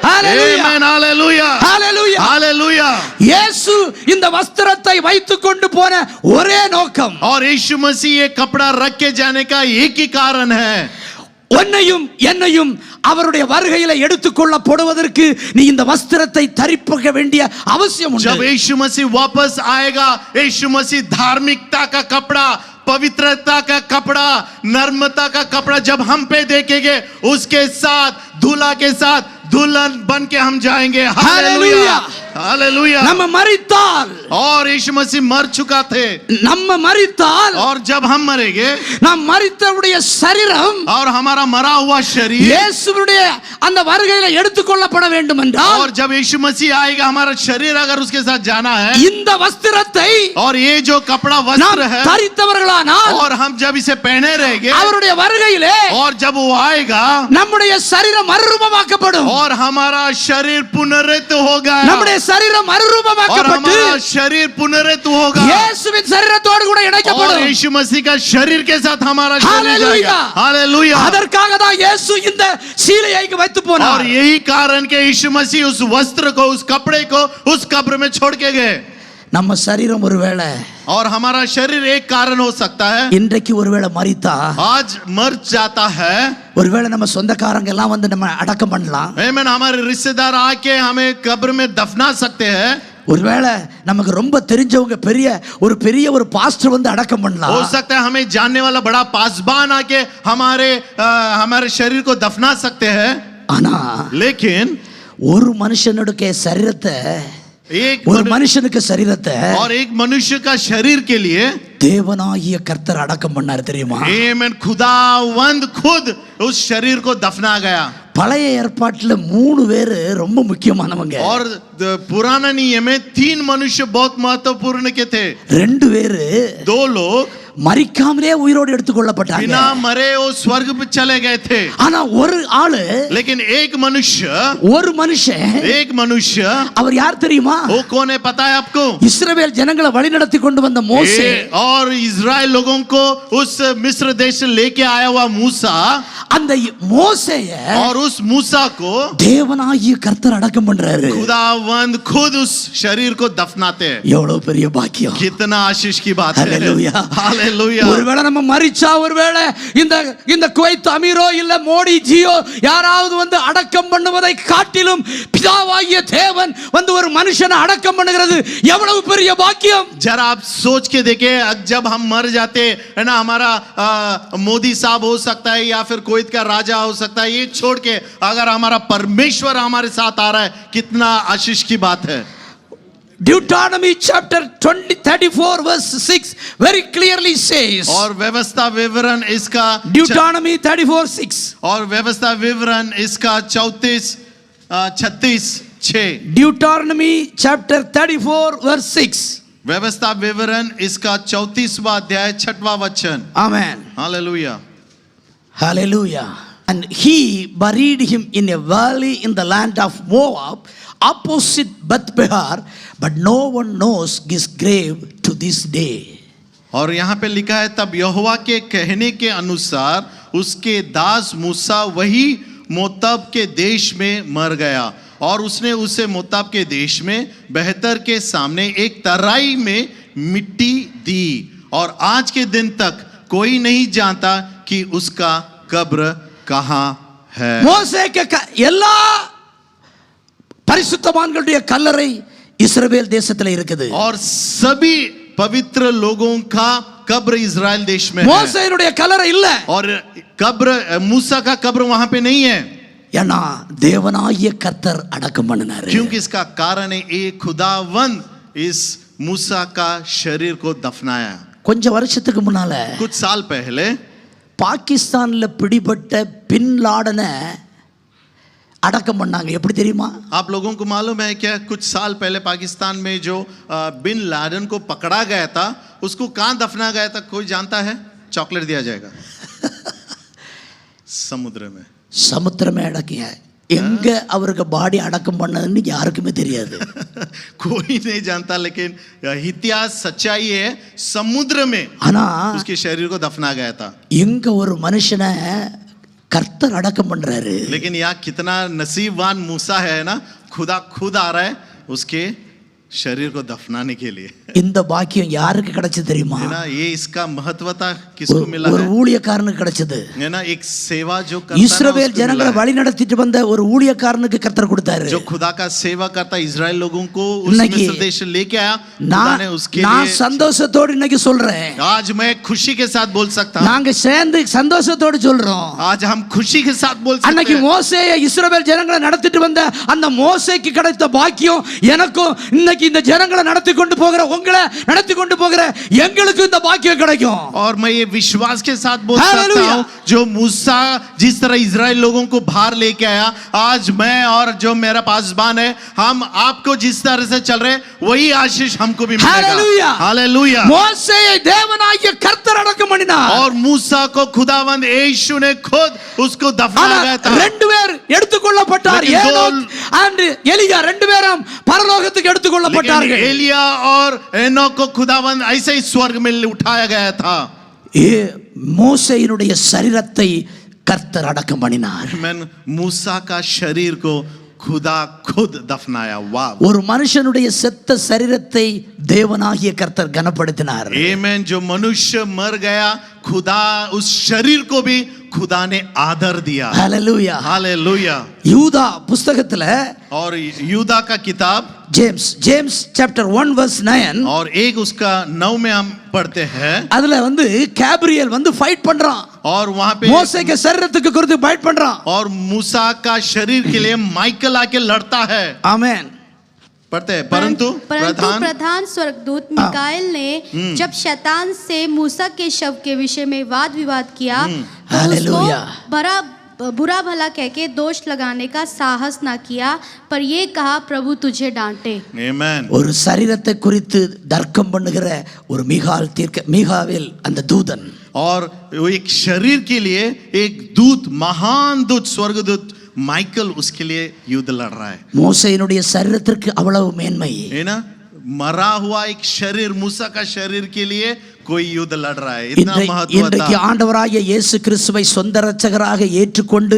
hallelujah. Amen, hallelujah, ஹalleluya. हालेलुया। இயேசு இந்த வஸ்திரத்தை வைத்துக் கொண்டு போன ஒரே நோக்கம், और यीशु मसीह ये कपड़ा रख के जाने का एक ही कारण है, உன்னையும் என்னையும் அவருடைய வருகையில எடுத்துக்கொள்ளப்படுவதற்கு நீ இந்த வஸ்திரத்தை தரிப்பிக்க வேண்டிய அவசியம் जब உண்டு. यीशु मसीह वापस आएगा, यीशु मसीह धार्मिकता का कपड़ा, पवित्रता का कपड़ा, नर्मता का कपड़ा जब हम पे देखेंगे उसके साथ दूल्हा के साथ दुल्हन बन के हम जाएंगे। Hallelujah, hallelujah. நம்ம மரித்தால், और यीशु मसीह मर चुका थे, நம்ம மரித்தால், और जब हम मरेंगे நாம் மரித்தவருடைய சரீரம் और हमारा मरा हुआ शरीर, இயேசுவுடைய அந்த வருகையில எடுத்துக்கொள்ளப்பட வேண்டும் என்றால், और जब यीशु मसीह आएगा हमारा शरीर अगर उसके साथ जाना है, இந்த வஸ்திரத்தை और ये जो कपड़ा நாம் वस्त्र है தரித்தவர்களானால் और हम जब इसे पहने रहेंगे அவருடைய வருகையிலே और जब वो आएगा நம்முடைய சரீரம் மறுரூபமாக்கப்படும், और हमारा शरीर पुनरुत्थित होगा, நம்முடைய சரீரம் और மறுரூபமாக்கப்பட்டு हमारा शरीर पुनरुत्थित होगा, இயேசுவின் சரீரத்தோடு கூட और இணைக்கப்படும். यीशु मसीह का शरीर के साथ हमारा शरीर हालेलुया। जाएगा। हालेलुया। அதற்காக தான் இயேசு இந்த சீலையை வைத்து और போனார். यही कारण के यीशु मसीह उस वस्त्र को, उस कपड़े को उस कब्र में छोड़ के गए। நம்ம சரீரம் ஒருவேளை और हमारा शरीर एक कारण हो सकता है, இன்றைக்கு ஒருவேளை மரித்தா, आज मर जाता है, ஒருவேளை நம்ம சொந்தக்காரங்க எல்லாம் வந்து நம்ம அடக்கம் பண்ணலாம், आमीन, हमारे रिश्तेदार आके हमें कब्र में दफना सकते हैं, ஒருவேளை நமக்கு ரொம்ப தெரிஞ்சவங்க பெரிய ஒரு பாஸ்டர் வந்து அடக்கம் हो பண்ணலாம், सकता है हमें जानने वाला बड़ा पासबान आके हमारे शरीर को दफना सकते हैं, ஆனா लेकिन ஒரு மனுஷனுடைய சரீரத்தை, एक ஒரு மனுஷனுக்கு சரீரத்தை और एक मनुष्य का शरीर के लिए தேவனாகிய கர்த்தர் अடக்கம் பண்ணார் தெரியுமா? आमीन, खुदावंद खुद उस शरीर को दफना गया। பழைய ஏற்பாட்டுல 3 பேர் ரொம்ப முக்கியமானவங்க, और पुराना नियम में 3 मनुष्य बहुत महत्वपूर्ण के थे। 2 பேர் 2 लोग மரிக்காமலே உயிரோடு எடுத்துக்கொள்ளப்பட்டாங்க, बिना मरे वो स्वर्ग पे चले गए थे, ஆனா ஒரு ஆளு, लेकिन एक ஒரு மனுஷன், मनुष्य அவர் யார் தெரியுமா? वो कौन है पता है आपको? இஸ்ரவேல் ஜனங்களை வழிநடத்தி கொண்டு வந்த மோசே. और इजराइल लोगों को उस मिस्र देश से लेके आया हुआ मूसा, அந்த மோசேய और उस मूसा को தேவனாகிய கர்த்தர் அடக்கம் பண்றாரு. खुदावंद खुद उस शरीर को दफनाते हैं। எவ்வளவு பெரிய பாக்கியம்! कितना आशीष की बात है। Hallelujah, hallelujah. ஒருவேளை நம்ம மரிச்சா, ஒருவேளை இந்த குவைத் அமீரோ இல்ல மோடி ஜியோ யாராவது வந்து அடக்கம் பண்ணுவதை காட்டிலும் பிதாவாகிய தேவன் வந்து ஒரு மனுஷனை அடக்கம் பண்ணுகிறது எவ்வளவு பெரிய பாக்கியம்! जरा आप सोच के देखें, जब हम मर जाते है ना, हमारा मोदी साहब हो सकता है या फिर कुवैत का राजा हो सकता है, ये छोड़ के अगर हमारा परमेश्वर हमारे साथ आ रहा है, कितना आशीष की बात है। Deuteronomy chapter 34 verse 6 very clearly says, और व्यवस्था विवरण इसका Deuteronomy 34:6, और व्यवस्था विवरण इसका 36:6, Deuteronomy chapter 34 verse 6. व्यवस्था विवरण इसका 34वां अध्याय 6वां वचन। Amen. Hallelujah. Hallelujah. And he buried him in a valley in the land of Moab, opposite Beth-peor, but no one knows his grave to this day. और यहाँ पे लिखा है, तब यहोवा के कहने के अनुसार उसके दास मूसा वही मोतब के देश में मर गया, और उसने उसे मोतब के देश में बेहतर के सामने एक तराई में मिट्टी दी, और आज के दिन तक कोई नहीं जानता कि उसका कब्र कहाँ है। மோசேக்கு எல்லா பரிசுத்தவான்களுடைய கல்லறை இஸ்ரவேல் தேசத்துல இருக்குது, और सभी पवित्र लोगों का कब्र इजराइल देश में है, மோசேயுடைய கல்லறை இல்ல, और कब्र मूसा का कब्र वहां पे नहीं है, ஏன்னா தேவனாகிய கர்த்தர் அடக்கம் பண்ணினாரு. क्योंकि इसका कारण है एक खुदावंद इस मूसा का शरीर को दफनाया। கொஞ்சம் வருஷத்துக்கு முன்னால कुछ साल पहले பாகிஸ்தான்ல பிடிபட்ட பின் லாடனை அடக்கம் பண்ணாங்க. எப்படி தெரியுமா? आप लोगों को मालूम है क्या? कुछ साल पहले पाकिस्तान में जो बिन लादेन को पकड़ा गया था, उसको कहाँ दफना गया था? कोई जानता है? चॉकलेट दिया जाएगा। समुद्र में। சமுத்திரமே அடக்கிய எங்க அவருக்கு பாடி அடக்கம் பண்ணதுன்னு யாருக்குமே தெரியாது. कोई नहीं जानता, लेकिन इतिहास सच्चाई है, समुद्र में ஆனா उसके शरीर को दफना गया था। எங்க ஒரு மனுஷனை கர்த்தர் அடக்கம் பண்றாரு. लेकिन यहाँ कितना नसीबवान मूसा है ना, खुदा खुद आ रहा है उसके शरीर को दफनाने के लिए। இந்த பாக்கியம் யாருக்கு கிடைச்சது தெரியுமா? है ना, ये इसका महत्वता किसको मिला ஒரு है? ஊழியக்காரனுக்கு கிடைச்சது. है ना, एक सेवा जो करता है ना, இஸ்ரவேல் उसको ஜனங்களை मिला है। வழி நடத்திட்டு வந்த ஒரு ஊழியக்காரனுக்கு கர்த்தர் கொடுத்தாரு. जो खुदा का सेवा करता इजराइल लोगों को उस இன்னைக்கு मिस्र देश से लेके आया, खुदा நான் ने उसके நான் लिए। சந்தோஷத்தோடு இன்னைக்கு சொல்றேன். आज मैं खुशी के साथ बोल सकता हूँ, நாங்க சேர்ந்து சந்தோஷத்தோடு சொல்றோம். आज हम खुशी के साथ बोल सकते அன்னைக்கு हैं। மோசேயை இஸ்ரவேல் ஜனங்களை நடத்திட்டு வந்த அந்த மோசேக்கு கிடைத்த பாக்கியம் எனக்கும் இன்னைக்கு இந்த ஜனங்களை நடத்தி கொண்டு போகிற உங்களை நடத்தி கொண்டு போகிற எங்களுக்கு இந்த பாக்கியம் கிடைக்கும். और मैं ये विश्वास के साथ बोल सकता हालेलुया। हूँ, जो मूसा जिस तरह इजराइल लोगों को बाहर लेके आया, आज मैं और जो मेरा पासबान है, हम आपको जिस तरह से चल रहे वही आशीष हमको भी हालेलुया। मिलेगा। हालेलुया। மோசேயை தேவனாகிய கர்த்தர் அடக்கம் பண்ணினார். और मूसा को खुदावंद यीशु ने खुद उसको दफना गया था। ரெண்டு பேர் எடுத்துக்கொள்ளப்பட்டார். लेकिन ஏனோக் and எலியா ரெண்டு பேரும் பரலோகத்துக்கு எடுத்துக்கொள்ளப்பட்டார்கள். लेकिन एलिया और एनोक को खुदावंद ऐसे ही स्वर्ग में उठाया गया था। மோசேயினுடைய சரீரத்தை கர்த்தர் அடக்கம் பண்ணினார். मैंने मूसा का शरीर को खुदा खुद दफनाया। वाह। ஒரு மனுஷனுடைய செத்த சரீரத்தை தேவனாகிய கர்த்தர் கனப்படுத்தினார். आमेन। जो मनुष्य मर गया, खुदा उस शरीर को भी खुदा ने आदर दिया। ஹalleluya. हालेलुया। யூதா புத்தகத்துல और यूदा का किताब ஜேம்ஸ் சாப்டர் 1 verse 9 और एक उसका 9 में हम पढ़ते हैं। அதுல வந்து கேப்ரியல் வந்து ஃபைட் பண்றான். और वहां पे மோசேக்கு சரீரத்துக்கு குறித்து ஃபைட் பண்றான். और मूसा का शरीर के लिए माइकल आके लड़ता है। ஆமென். पढ़ते हैं, परंतु प्रधान स्वर्गदूत मिकाएल ने जब शैतान से मूसा के शव के विषय में वाद विवाद किया तो हालेलुया। उसको बुरा भला कहके दोष लगाने का साहस ना किया, पर ये कहा प्रभु तुझे डांटे। आमेन। ஒரு சரீரத்தை குறித்து தர்க்கம் பண்ணுகிற ஒரு மீகாவேல் அந்த தூதன். और वो एक शरीर के लिए एक दूत, महान दूत, स्वर्गदूत माइकल उसके लिए युद्ध लड़ रहा है। மோசேயினுடைய சரீரத்திற்கு அவ்வளவு மேன்மை. है ना, मरा हुआ एक शरीर, मूसा का शरीर के लिए कोई युद्ध लड़ रहा है। इतना महत्व இன்றைக்கு था। ஆண்டவராகிய இயேசு கிறிஸ்துவை சொந்த இரட்சகராக ஏற்றுக்கொண்டு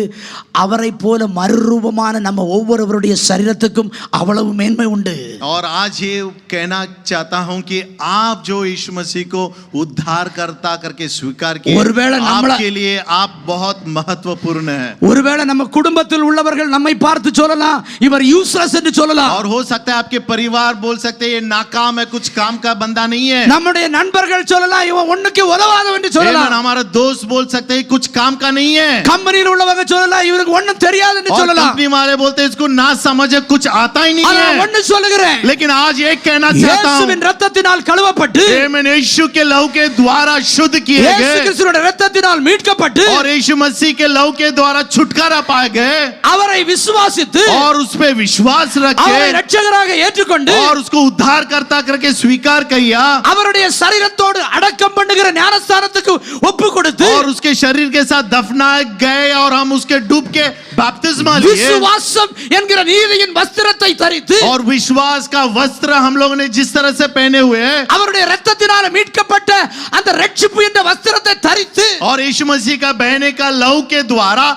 அவரை போல மறுரூபமான நம்ம ஒவ்வொருவருடைய சரீரத்துக்கும் அவ்வளவு மேன்மை உண்டு. और आज ये कहना चाहता हूं कि आप जो यीशु मसीह को उद्धार करता करके स्वीकार किए, ஒருவேளை आपके लिए आप बहुत महत्वपूर्ण है। ஒருவேளை நம்ம குடும்பத்தில் உள்ளவர்கள் நம்மை பார்த்து சொல்லலாம் இவர் யூஸ்லெஸ் என்று சொல்லலாம். और हो सकता है आपके परिवार बोल सकते हैं ये नाकाम है, कुछ काम का बंदा नहीं है। நம்முடைய நண்பர்கள் சொல்லலாம் இவன் ஒண்ணுக்கு உதவாதவன் என்று சொல்லலாம். हमारा दोस्त बोल सकते हैं कुछ काम का नहीं है। கம்பெனியில் உள்ளவங்க சொல்லலாம் இவருக்கு ஒண்ணும் தெரியாது என்று और சொல்லலாம். कंपनी वाले बोलते हैं इसको ना समझे, कुछ आता ही नहीं ஆனா है। ஒண்ணு சொல்லுகிறேன், लेकिन आज एक कहना चाहता हूं, இயேசுவின் இரத்தத்தினால் கழுவப்பட்டு आमेन, यीशु के लहू के द्वारा शुद्ध किए இயேசு गए கிறிஸ்துவின் இரத்தத்தினால் மீட்கப்பட்டு और यीशु मसीह के लहू के द्वारा छुटकारा पाए गए அவரை விசுவாசித்து और उस पे विश्वास रखे அவரை இரட்சகராக ஏற்றுக்கொண்டு और उसको उद्धार करता करके स्वीकार किया அவருடைய சரீரத்தோடு அடக்கம் பண்ணுகிற ஞானஸ்தானத்துக்கு ஒப்பு கொடுத்து और उसके शरीर के साथ दफनाए गए और हम उसके डूब के बपतिस्मा लिए விசுவாசம் என்கிற நீதியின் வஸ்திரத்தை தரித்து और विश्वास का वस्त्र हम लोगों ने जिस तरह से पहने हुए हैं அவருடைய இரத்தத்தினால் மீட்கப்பட்ட அந்த ரட்சிப்பு என்ற வஸ்திரத்தை தரித்து और यीशु मसीह का बहने का लहू के द्वारा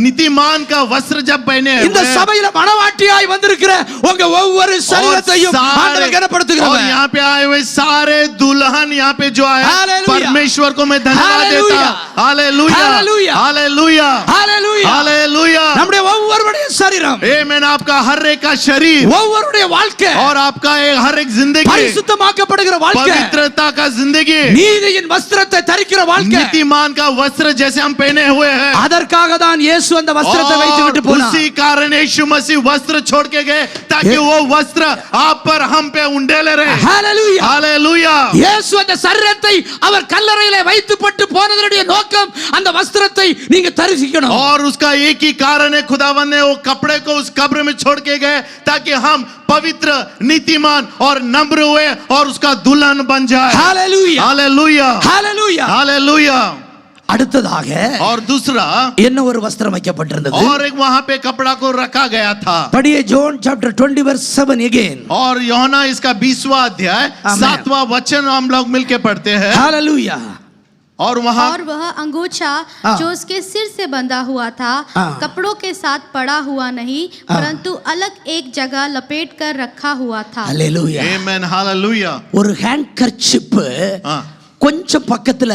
नीतिमान का वस्त्र जब पहने இந்த சபையில மனவாட்டியாய் வந்திருக்கிற உங்க ஒவ்வொரு சரீரத்தையும் ஆண்டவர் और கனப்படுத்துகிறார். यहाँ पे आए हुए सारे दुल्हन मन यहाँ पे जो आया Hallelujah. परमेश्वर को मैं धन्यवाद देता Hallelujah. Hallelujah Hallelujah. हालेलुया ஹalleluya हालेलुया நம்முடைய ஒவ்வொருவருடைய சரீரம் आमेन आपका हर एक का शरीर ஒவ்வொருவருடைய வாழ்க்கை और आपका हर एक जिंदगी பரிசுத்தமாக்கப்படுகிற வாழ்க்கை पवित्रता का जिंदगी நீதியின் வஸ்திரத்தை தரிக்கிற வாழ்க்கை नीतिमान का वस्त्र जैसे हम पहने हुए हैं அதற்காக தான் இயேசு அந்த வஸ்திரத்தை வைத்து விட்டு और போனார் उसी कारण यीशु मसीह वस्त्र छोड़ के गए ताकि वो वस्त्र आप पर हम पे उंडेले रहे ஹalleluya हालेलुया இயேசு அந்த சரீரத்தை அவர் கல்லறையிலே வைத்துப்பட்டு போனதனுடைய நோக்கம் அந்த வஸ்திரத்தை நீங்க தரிசிக்கணும் और उसका एक ही कारण है खुदावंद ने वो कपड़े को उस कब्र में छोड़ के गए ताकि हम पवित्र नीतिमान और नम्र हुए और उसका दुल्हन बन जाए ஹalleluya हालेलुया ஹalleluya हालेलुया அடுத்ததாக और दूसरा என்ன ஒரு வஸ்திரம் வைக்கப்பட்டிருந்தது और एक वहां पे कपड़ा को रखा गया था படியே ஜான் chapter 20 verse 7 again और यूहन्ना इसका 20वां अध्याय Amen. 7वां वचन हम लोग मिलके पढ़ते हैं ஹalleluya और वहां और वह अंगोछा हाँ। जो उसके सिर से बंधा हुआ था हाँ। कपड़ों के साथ पड़ा हुआ नहीं परंतु अलग एक जगह लपेट कर रखा हुआ था ஹalleluya आमेन हालेलुया ஒரு ஹேண்ட்கர்ச்சிப் हाँ। கொஞ்சம் பக்கத்துல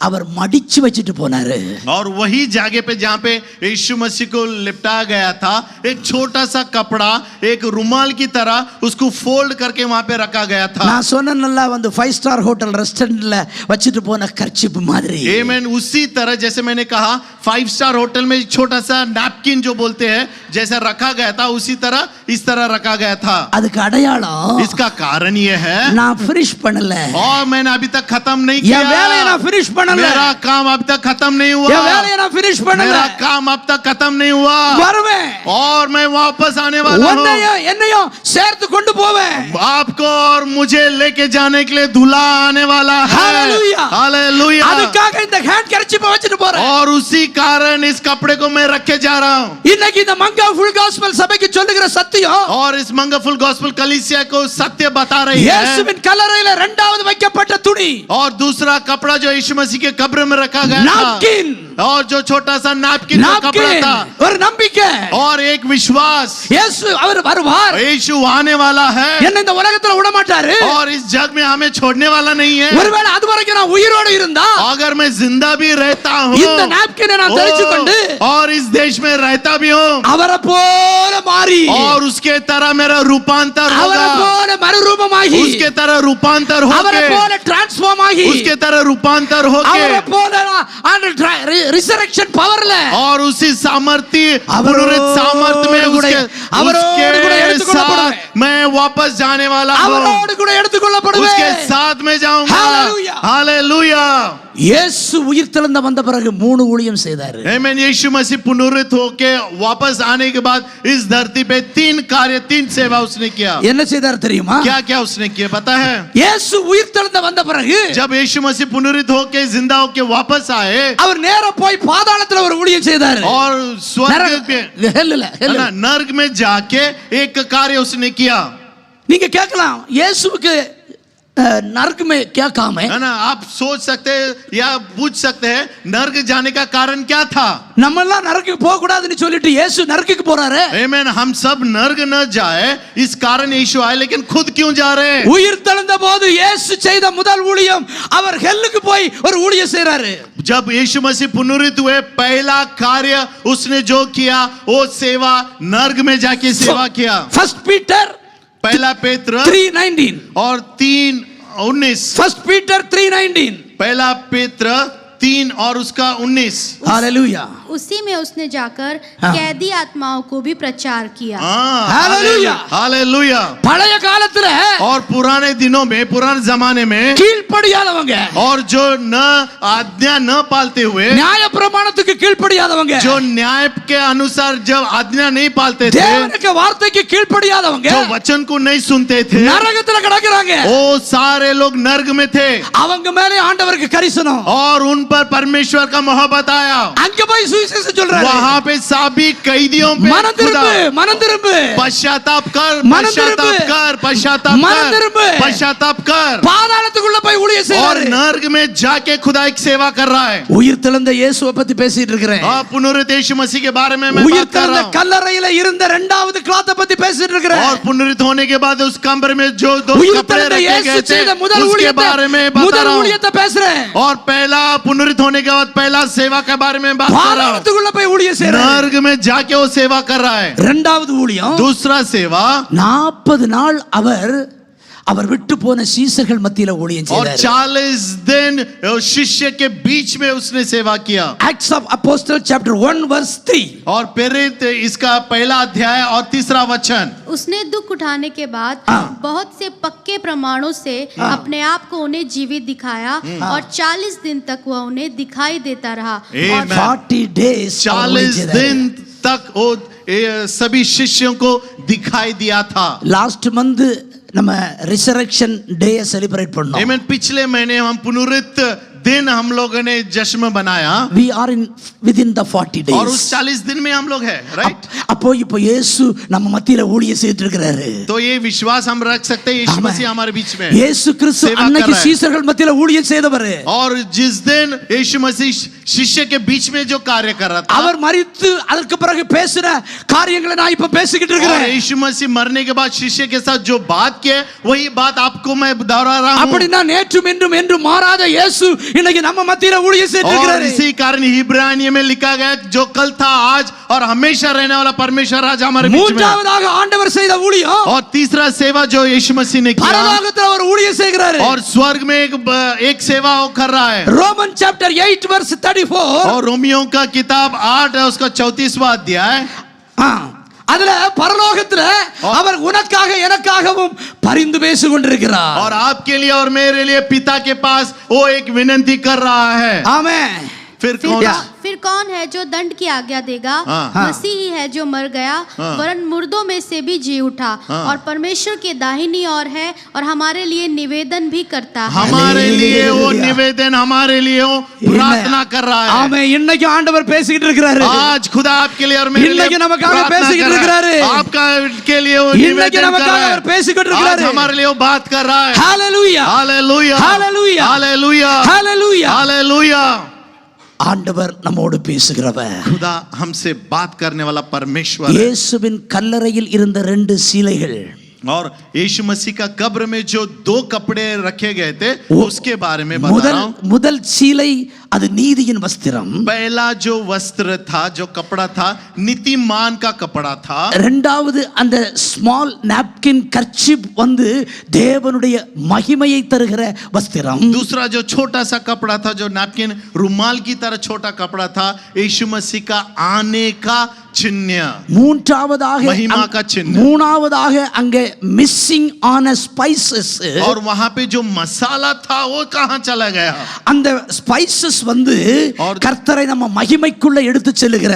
அவர் மடிச்சு வச்சிட்டு போனாரு और वही जगह पे जहाँ पे यीशु मसीह को लिपटाया गया था एक छोटा सा कपड़ा एक रुमाल की तरह उसको फोल्ड करके वहां पे रखा गया था நான் சொன்னேன்ல வந்து 5 ஸ்டார் ஹோட்டல் ரெஸ்டாரன்ட்ல வச்சிட்டு போன கர்ச்சிப் மாதிரி आमेन उसी तरह जैसे मैंने कहा 5 स्टार होटल में छोटा सा नैपकिन जो बोलते हैं जैसा रखा गया था उसी तरह इस तरह रखा गया था அதுக்கு அடையாளம் इसका कारण ये है நான் ஃபினிஷ் பண்ணல और मैंने अभी तक खत्म नहीं என் வேலையை किया நான் ஃபினிஷ் பண்ணல मेरा काम अब तक खत्म नहीं என் हुआ வேலையை நான் ஃபினிஷ் பண்ணல मेरा काम अब तक खत्म नहीं हुआ வருவேன் और मैं वापस आने वाला हूँ உன்னையும் என்னையும் சேர்த்து கொண்டு போவேன் आपको और मुझे लेके जाने के लिए दूल्हा आने वाला है Hallelujah. हालेलुया அதுக்காக இந்த ஹேண்ட் கர்ச்சிப்பை வச்சிட்டு போறேன் और उसी कारण इस कपड़े को मैं रख के जा रहा हूँ இன்னைக்கு இந்த மங்கா ஃபுல் காஸ்பல் சபைக்கு சொல்லுகிற சத்தியம் और इस मंगलफुल गॉस्पेल कलीसिया को सत्य बता रही है இயேசுவின் கல்லறையில இரண்டாவது வைக்கப்பட்ட துணி और दूसरा कपड़ा जो यीशु मसीह के कब्र में रखा गया napkin था और जो छोटा सा नैपकिन का कपड़ा napkin था ஒரு நம்பிக்கை और एक विश्वास இயேசு அவர் வருவார் यीशु आने वाला है என்ன இந்த உலகத்துல விட மாட்டாரு और इस जग में हमें छोड़ने वाला नहीं है ஒருவேளை அது வரைக்கும் நான் உயிரோடு இருந்தா अगर मैं जिंदा भी रहता हूँ இந்த napkin நான் தரிச்சு கொண்டு और इस देश में रहता भी हूँ அவரை போல மாறி और उसके तरह मेरा रूपांतर அவரை होगा போல மறுரூபமாகி उसके तरह रूपांतर அவரை होके போல டிரான்ஸ்ஃபார்ம் ஆகி उसके तरह रूपांतर होके அவரை போல ரிசரக்ஷன் பவர்ல और उसी सामर्थ्य அவரோடு पुनरुत्थित सामर्थ्य में கூட அவரோடு கூட उसके எடுத்துக்கொள்ளப்படுவேன் साथ मैं वापस जाने वाला हूँ அவரோடு கூட எடுத்துக்கொள்ளப்படுவேன் उसके साथ में जाऊंगा Hallelujah. हालेलुया இயேசு உயிர்த்தெழுந்த வந்த பிறகு 3 ஊழியம் செய்தாரு आमीन यीशु मसीह पुनरुत्थित होके वापस आने के बाद इस धरती पे 3 कार्य 3 सेवा उसने किया என்ன செய்தார் தெரியுமா क्या क्या उसने किया पता है இயேசு உயிர்த்தெழுந்த வந்த பிறகு जब यीशु मसीह पुनरुत्थित होके जिंदा होके वापस आए அவர் நேரா போய் பாதாளத்துல ஒரு ஊழியம் செய்தாரு और स्वर्ग में ஹெல்ல नर्क में जाके एक कार्य उसने किया நீங்க கேட்கலாம் இயேசுவுக்கு नरक में क्या काम है है ना आप सोच सकते हैं या पूछ सकते हैं नर्क जाने का कारण क्या था நம்ம எல்லாம் நரக்குக்கு போக கூடாதுன்னு சொல்லிட்டு இயேசு நரக்குக்கு போறாரு आमीन हम सब नर्क न जाए इस कारण यीशु आए लेकिन खुद क्यों जा रहे हैं உயிர்த்தெழுந்த போது இயேசு செய்த முதல் ஊழியம் அவர் ஹெல்லுக்கு போய் ஒரு ஊழியம் செய்றாரு जब यीशु मसीह पुनरुत्थित हुए पहला कार्य उसने जो किया वो सेवा नर्क में जाके सेवा किया फर्स्ट पीटर पहला पेत्र 3:19 और 3:19 फर्स्ट पीटर 3:19 पहला पेत्र 3 और उसका 19 हालेलुया उसी में उसने जाकर हाँ। कैदी आत्माओं को भी प्रचार किया हालेलुया हालेलुया பழைய காலத்துல और पुराने दिनों में पुराने जमाने में கீழ்ப்படியாதவங்க और जो न आज्ञा न पालते हुए நியாய பிரமாணத்துக்கு கீழ்ப்படியாதவங்க जो न्याय के अनुसार जब आज्ञा नहीं पालते थे தேவனுக்கு வார்த்தைக்கு கீழ்ப்படியாதவங்க जो वचन को नहीं सुनते थे நரகத்துல கிடக்குறாங்க वो सारे लोग नर्क में थे அவங்க மேலே ஆண்டவருக்கு கரிசனம் और उन पर परमेश्वर का मोहब्बत आया அங்க போய் சுவிசேஷம் சொல்றாரு. वहां पे सभी कैदियों पे மனம் திரும்பு, மனம் திரும்பு, पश्चाताप कर, மனம் திரும்பு, पश्चाताप कर, पश्चाताप மனம் कर, திரும்பு. पश्चाताप कर, பாதாளத்துக்குள்ள போய் ஊழியம் और செய்றாரு. नर्क में जाके खुदा की सेवा कर रहा है। உயிர் தெழுந்த இயேசுவை பத்தி பேசிட்டு இருக்கிறேன். पुनरुत्थित यीशु मसीह के बारे में मैं உயிர் बात कर தெழுந்த रहा हूं। கல்லறையில இருந்த இரண்டாவது கிளாத்தை பத்தி பேசிட்டு இருக்கிறேன். और पुनरुत्थित होने के बाद उस कब्र में जो दो உயிர் कपड़े தெழுந்த रखे இயேசு गए थे செய்த முதல் उसके ஊழியத்தை बारे में बता முதல் रहा हूं। ஊழியத்தை பேசுறேன். और पहला पुनरुत्थित होने के बाद पहला सेवा के बारे में बात कर रहा हूं। பாதாளத்துக்குள்ள போய் ஊழியம் செய்றாரு. नर्क में जाके वो सेवा कर रहा है। இரண்டாவது ஊழியம், दूसरा सेवा, 40 நாள் அவர் விட்டு போன சீசர்கள் மத்தியில ஊழியம் और செய்தார். 40 दिन शिष्य के बीच में उसने सेवा किया। Acts of Apostles chapter 1 verse 3. और प्रेरित इसका पहला अध्याय और तीसरा वचन, उसने दुख उठाने के बाद हाँ। बहुत से पक्के प्रमाणों से अपने आप को उन्हें जीवित दिखाया और 40 दिन तक वह उन्हें दिखाई देता रहा। और Amen. 40 days 40 दिन तक वो सभी शिष्यों को दिखाई दिया था। லாஸ்ட் மந்த் நம்ம ரிசரக்ஷன் டே செலிப்ரேட் பண்ணோம். Amen. पिछले महीने हम पुनरुत्थित दिन हम लोगों ने जश्न बनाया। We are in within the 40 days. और उस 40 दिन में हम लोग हैं, राइट? அப்போ இப்போ இயேசு நம்ம மத்தியில ஊழியம் செய்துட்டு இருக்கிறாரு. तो ये विश्वास हम रख सकते हैं, यीशु मसीह हमारे बीच में है। இயேசு கிறிஸ்து सेवा அன்னைக்கு कर रहा है। சீசர்கள் மத்தியில ஊழியம் செய்தவர். और जिस दिन यीशु मसीह शिष्य के बीच में जो कार्य कर रहा था, அவர் மரித்து அதற்கு பிறகு பேசின காரியங்களை நான் இப்ப பேசிக்கிட்டு और இருக்கிறேன். यीशु मसीह मरने के बाद शिष्य के साथ जो बात किया वही बात आपको मैं दोहरा रहा हूं। அப்படினா நேற்றும் இன்றும் என்றும் மாறாத இயேசு இன்னைக்கு நம்ம மத்தியில ஊழியம் செய்துட்டு और இருக்கிறாரு. इसी कारण इब्रानियों में लिखा गया जो कल था आज और हमेशा रहने वाला परमेश्वर आज हमारे बीच में है। மூன்றாவதாக ஆண்டவர் செய்த ஊழியம், और तीसरा सेवा जो यीशु मसीह ने किया, பரலோகத்துல ஒரு ஊழியம் செய்கிறாரு. और स्वर्ग में एक सेवा वो कर रहा है। Roman chapter 8 verse 34. और रोमियो का किताब 8 है उसका 34वां अध्याय। அதுல பரலோகத்துல அவர் உனக்காக எனக்காகவும் பரிந்து பேசிக் கொண்டிருக்கிறார். और आपके लिए और मेरे लिए पिता के पास वो एक विनती कर रहा है। आमेन. फिर कौन है जो दंड की आज्ञा देगा? मसीह ही है जो मर गया वरन मुर्दों में से भी जी उठा और परमेश्वर के दाहिनी ओर है और हमारे लिए निवेदन भी करता है। हमारे लिए वो निवेदन, हमारे लिए वो प्रार्थना कर रहा है। ஆமென். இன்னைக்கு ஆண்டவர் பேசிக்கிட்டு இருக்கிறாரு. आज खुदा आपके लिए और मेरे लिए இன்னைக்கு நமக்காக பேசிக்கிட்டு இருக்கிறாரு. आपका के लिए वो இன்னைக்கு निवेदन कर நமக்காக रहा அவர் है। பேசிக்கிட்டு आज இருக்கிறாரு. हमारे लिए वो बात कर रहा है। ஹalleluya, हालेलुया, हालेलुया, हालेलुया, ஹalleluya. हालेलुया। ஆண்டவர் நம்மோடு பேசுகிறவர். खुदा हमसे बात करने वाला परमेश्वर है। இயேசுவின் கல்லறையில் இருந்த 2 சீலைகள், और यीशु मसीह का कब्र में जो 2 कपड़े रखे गए थे उसके बारे में बता रहा हूं। முதல் சீலை அது நீதியின் வஸ்திரம். पहला जो वस्त्र था, जो कपड़ा था, नीतिमान का कपड़ा था। இரண்டாவது அந்த ஸ்மால் நாப்கின் கர்ச்சிப் வந்து தேவனுடைய மகிமையை தருகிற வஸ்திரம். दूसरा जो छोटा सा कपड़ा था, जो नैपकिन रुमाल की तरह छोटा कपड़ा था, यीशु मसीह का आने का चिन्ह। மூன்றாவதாக महिमा का चिन्ह। மூணாவதாக அங்கே மிஸ்ஸிங் ஆன ஸ்பைசஸ். और वहां पे जो मसाला था वो कहां चला गया? அந்த ஸ்பைசஸ் வந்து கர்த்தரை நம்ம மகிமைக்குள்ள எடுத்து செல்லுகிற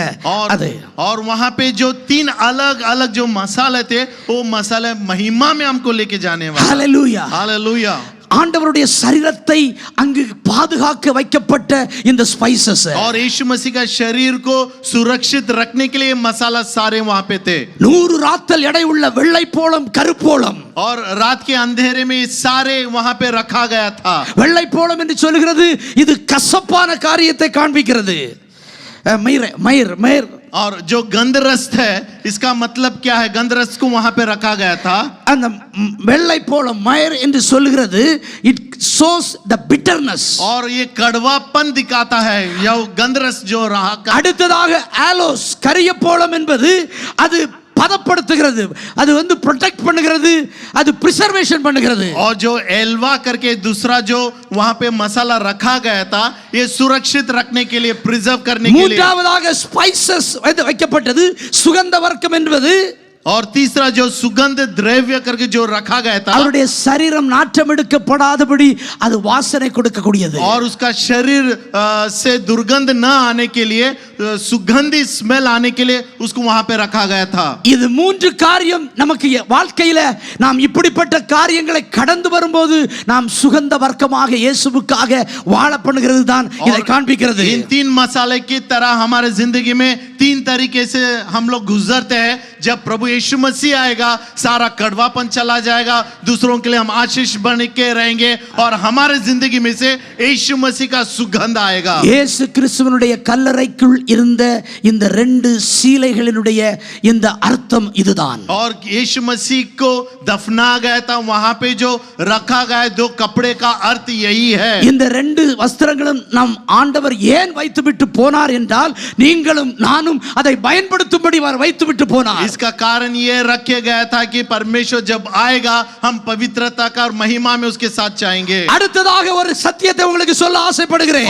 அது. और वहां पे जो 3 अलग अलग जो मसाले थे वो मसाले महिमा में हमको लेके जाने वाला। ஹalleluya, हालेलुया। ஆண்டவருடைய சரீரத்தை அங்கு பாதுகாக்க வைக்கப்பட்ட இந்த ஸ்பைசஸ். और यीशु मसीह का शरीर को सुरक्षित रखने के लिए मसाला सारे वहां पे थे। 100 ராத்தல் எடை உள்ள வெள்ளை போளம், கருப்போளம். और रात के अंधेरे में सारे वहां पे रखा गया था। வெள்ளை போளம் என்று சொல்கிறது இது கசப்பான காரியத்தை காண்பிக்கிறது. மயிர் और जो गंधरस है इसका मतलब क्या है? गंधरस को वहां पे रखा गया था। அந்த வெள்ளை போளம் மயிர் என்று சொல்கிறது இட் shows the bitterness. और ये कड़वापन दिखाता है। यह गंधरस जो रहा। அடுத்ததாக ஆலோஸ் கரிய போளம் என்பது அது பதப்படுத்துகிறது, அது வந்து ப்ரொடெக்ட் பண்ணுகிறது, அது பிரிசர்வேஷன் பண்ணுகிறது. और जो एल्वा करके दूसरा जो वहां पे मसाला रखा गया था ये सुरक्षित रखने के लिए, प्रिजर्व करने के लिए। மூன்றாவதாக ஸ்பைசஸ் வைக்கப்பட்டது சுகந்த வர்க்கம் என்பது और तीसरा जो सुगंध द्रव्य करके जो रखा गया था, அவருடைய சரீரம் நாற்றம் எடுக்கப்படாதபடி அது வாசனை கொடுக்கக்கூடியது. और उसका शरीर से दुर्गंध न आने के लिए, सुगंधी स्मेल आने के लिए उसको वहां पे रखा गया था. இது மூன்று காரியம் நமக்கு வாழ்க்கையில நாம் இப்படிப்பட்ட காரியங்களை கடந்து வரும்போது நாம் சுகந்த வர்க்கமாக இயேசுவுக்காக வாழ பண்ணுகிறது தான் இதை காண்பிக்கிறது. इन तीन मसाले की तरह हमारे जिंदगी में तीन तरीके से हम लोग गुजरते हैं. जब प्रभु यीशु मसीह आएगा, सारा कड़वापन चला जाएगा, दूसरों के लिए हम आशीष बन के रहेंगे और हमारे जिंदगी में से यीशु मसीह का सुगंध आएगा. இயேசு கிறிஸ்துவினுடைய கல்லறைக்குள் இருந்த இந்த ரெண்டு சீலைகளினுடைய இந்த அர்த்தம் இதுதான். और यीशु मसीह को दफना गया था, वहां पे जो रखा गया दो कपड़े का अर्थ यही है. இந்த ரெண்டு வஸ்திரங்களும் நாம் ஆண்டவர் ஏன் வைத்துவிட்டு போனார் என்றால் நீங்களும் நானும் அதை பயன்படுத்தும்படி அவர் வைத்துவிட்டு போனார். इसका कारण ये रखे गया था कि परमेश्वर जब आएगा हम पवित्रता का और महिमा में उसके साथ जाएंगे. அடுத்ததாக ஒரு சத்தியத்தை உங்களுக்கு சொல்ல ஆசைப்படுகிறேன்.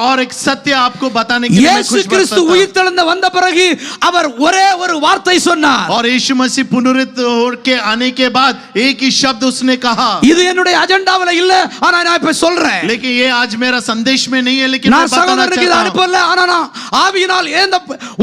और एक सत्य आपको बताने के लिए मैं இயேசு खुश கிறிஸ்து உயிர்த்தெழுந்து வந்த பிறகு அவர் ஒரே ஒரு வார்த்தை சொன்னார். और यीशु मसीह पुनरुत्थित होके आने के बाद एक ही शब्द उसने कहा. இது என்னுடைய அஜெண்டாவுல இல்ல, ஆனா நான் இப்ப சொல்றேன். लेकिन ये आज मेरा संदेश में नहीं है, लेकिन मैं நான் बताना சகோதரனுக்கு चाहता हूं. அனுப்பல, ஆனா நான் ஆவியினால்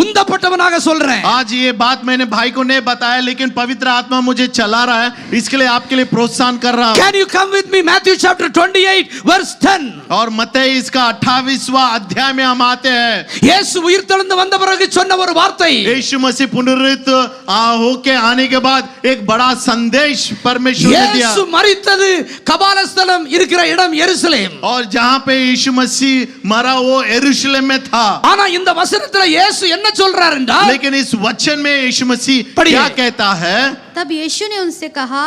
உந்தப்பட்டவனாக சொல்றேன். आज ये बात मैंने भाई को नहीं बताया, लेकिन पवित्र आत्मा मुझे चला रहा है, इसके लिए आपके लिए प्रोत्साहन कर रहा हूं. Can you come with me Matthew chapter 28 verse 10? और मत्ती इसका 28वां अध्याय में हम आते हैं. இயேசு உயிர்த்தெழுந்து வந்த பிறகு சொன்ன ஒரு வார்த்தை. यीशु मसीह पुनरुत्थित होके आने के बाद एक बड़ा संदेश परमेश्वर ने दिया. இயேசு மரித்தது கபாலஸ்தலம் இருக்கிற இடம் எருசலேம். और जहां पे यीशु मसीह मरा वो यरूशलेम में था. ஆனா இந்த வசனத்துல இயேசு என்ன சொல்றார் என்றால், लेकिन इस वचन में यीशु मसीह पढ़िए. क्या कहता है? तब यीशु ने उनसे कहा,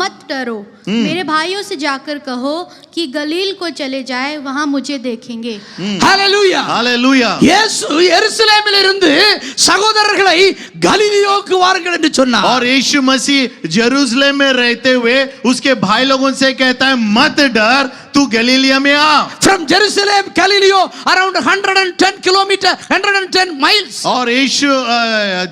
मत डरो, मेरे भाइयों से जाकर कहो कि गलील को चले जाए, वहां मुझे देखेंगे. ஹalleluya. हालेलुया. இயேசு எருசலேமில் இருந்து சகோதரர்களை கலிலியோவுக்கு வாருங்கள் என்று சொன்னார். और यीशु मसीह जेरूसलम में रहते हुए उसके भाई लोगों से कहता है, मत डर, तू गलीलिया में आ. From Jerusalem Galileo around 110 kilometer 110 miles. और यीशु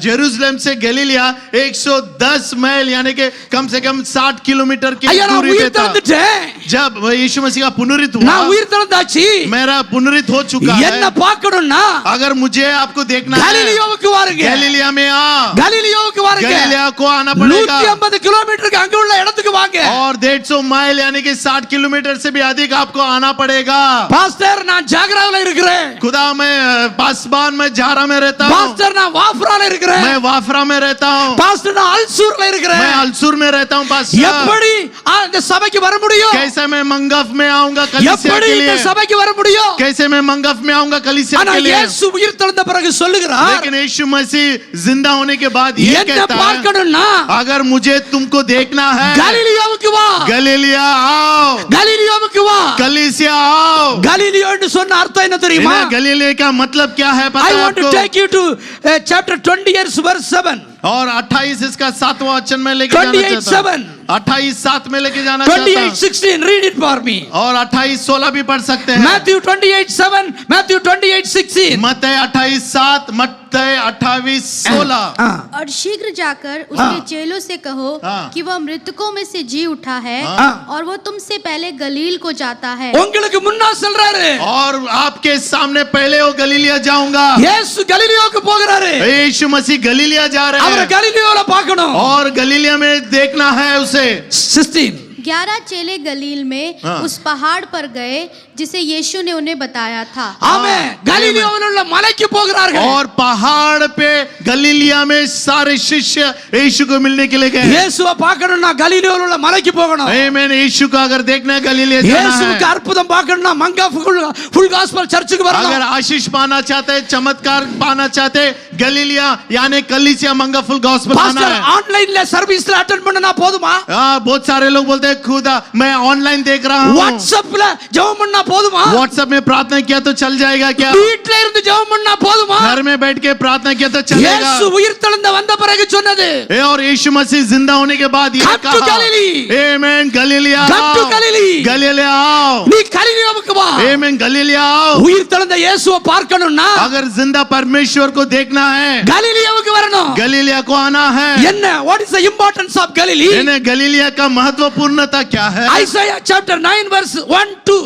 जेरूसलम से गलीलिया 110 மைல் यानी कि कम से कम 60 किलोमीटर की ஐயா நான் दूरी पे உயிர் था. தந்துட்டேன். जब यीशु मसीह का पुनरुत्थित நான் हुआ, உயிர் தந்தாச்சு. मेरा पुनरुत्थित हो चुका என்ன है. பார்க்கணும்னா अगर मुझे आपको देखना है, கலிலியோவுக்கு வாருங்க. गलीलिया में आ. கலிலியோவுக்கு வாருங்க. गलीलिया को आना पड़ेगा. 150 किलोमीटर அங்க உள்ள இடத்துக்கு வாங்க. और 150 மைல் यानी कि 60 किलोमीटर से भी अधिक आपको आना पड़ेगा. பாஸ்டர் நான் ஜாகராவுல இருக்கிறேன். खुदा मैं पासबान में झारा में रहता हूँ. பாஸ்டர் நான் வாஃப்ரால இருக்கிறேன். मैं वाफरा में रहता हूँ. பாஸ்டர் நான் அல்சூர்ல இருக்கிறேன். मैं अलसूर में रहता हूँ. पास्टर எப்படி இந்த சபைக்கு வர முடியும்? कैसे मैं मंगफ में आऊंगा कलीसिया எப்படி के இந்த लिए? சபைக்கு வர முடியும்? कैसे मैं मंगफ में आऊंगा कलीसिया ஆனா के लिए? இயேசு உயிர் தெழுந்த பிறகு சொல்லுகிறார், लेकिन यीशु मसीह जिंदा होने के बाद ये என்ன कहता है, பார்க்கணும்னா अगर मुझे तुमको देखना है, கலிலியோவுக்கு வா. गलीलिया आओ. கலிலியோவுக்கு வா. कलीसिया आओ. கலிலியோன்னு சொன்ன அர்த்தம் என்ன தெரியுமா? गलीलिया का मतलब क्या है पता I है want to आपको? take you to chapter 20 verse 7. और 28 इसका 7वां वचन में लेके जाना 28:7. चाहता हूं. 28:7 में लेके जाना चाहता हूं. 28:16 read it for me. और 28:16 भी पढ़ सकते हैं. Matthew 28:7, Matthew 28:16. मत्ती 28:7, मत्ती 28:16. और शीघ्र जाकर उसके चेलों से कहो हाँ। कि वह मृतकों में से जी उठा है हाँ। और वो तुमसे पहले गलील को जाता है. உங்களுக்கு முன்னா சொல்றாரு. और आपके सामने पहले वो गलीलिया जाऊंगा. இயேசு கலிலியோவுக்கு போகிறாரு. यीशु मसीह गलीलिया जा रहे அவரை हैं கலிலியோல பார்க்கணும். और गलीलिया में देखना है उसे. 16. 11 चेले गलील में हाँ। उस पहाड़ पर गए जिसे यीशु ने उन्हें बताया था. ஆமென். கலிலியோவில் உள்ள மலைக்கு போகிறார்கள். और पहाड़ पे गलीलिया में सारे शिष्य यीशु को मिलने के लिए गए. இயேசுவை பார்க்கணும்னா கலிலியோவில் உள்ள மலைக்கு போகணும். आमीन. यीशु को अगर देखना है गलीलिया जाना இயேசுவுக்கு है. அற்புதம் பார்க்கணும்னா மங்கா ஃபுல் காஸ்பல் சர்ச்சுக்கு अगर வரணும். आशीष पाना चाहते, चमत्कार पाना चाहते, गलीलिया यानी कलीसिया मंगा फुल गॉस्पेल आना பாஸ்டர் है. ஆன்லைன்ல சர்வீஸ்ல அட்டெண்ட் பண்ணனா போதுமா? बहुत सारे लोग बोलते हैं खुदा मैं ऑनलाइन देख रहा हूँ. வாட்ஸ்அப்ல ஜெபம் பண்ணா போதுமா? व्हाट्सएप में प्रार्थना किया तो चल जाएगा क्या? வீட்ல இருந்து ஜெபம் பண்ணா போதுமா? घर में बैठ के प्रार्थना किया तो चलेगा? இயேசு உயிர்த்தெழுந்த வந்த பிறகு சொன்னது, और यीशु मसीह जिंदा होने के बाद ये Come to कहा, Galilee. आमीन. गलीलिया Come to आओ. Galilee. गलीलिया आओ. நீ கலிலியோவுக்கு வா. आमीन. गलीलिया आओ. உயிர்த்தெழுந்த இயேசுவை பார்க்கணும்னா अगर जिंदा परमेश्वर को देखना है, கலிலியாவுக்கு வரணும். गलीलिया को आना है. என்ன? What is the importance of Galilee? इन्हें गलीलिया का महत्वपूर्णता क्या है? Isaiah chapter 9 verse 1-2.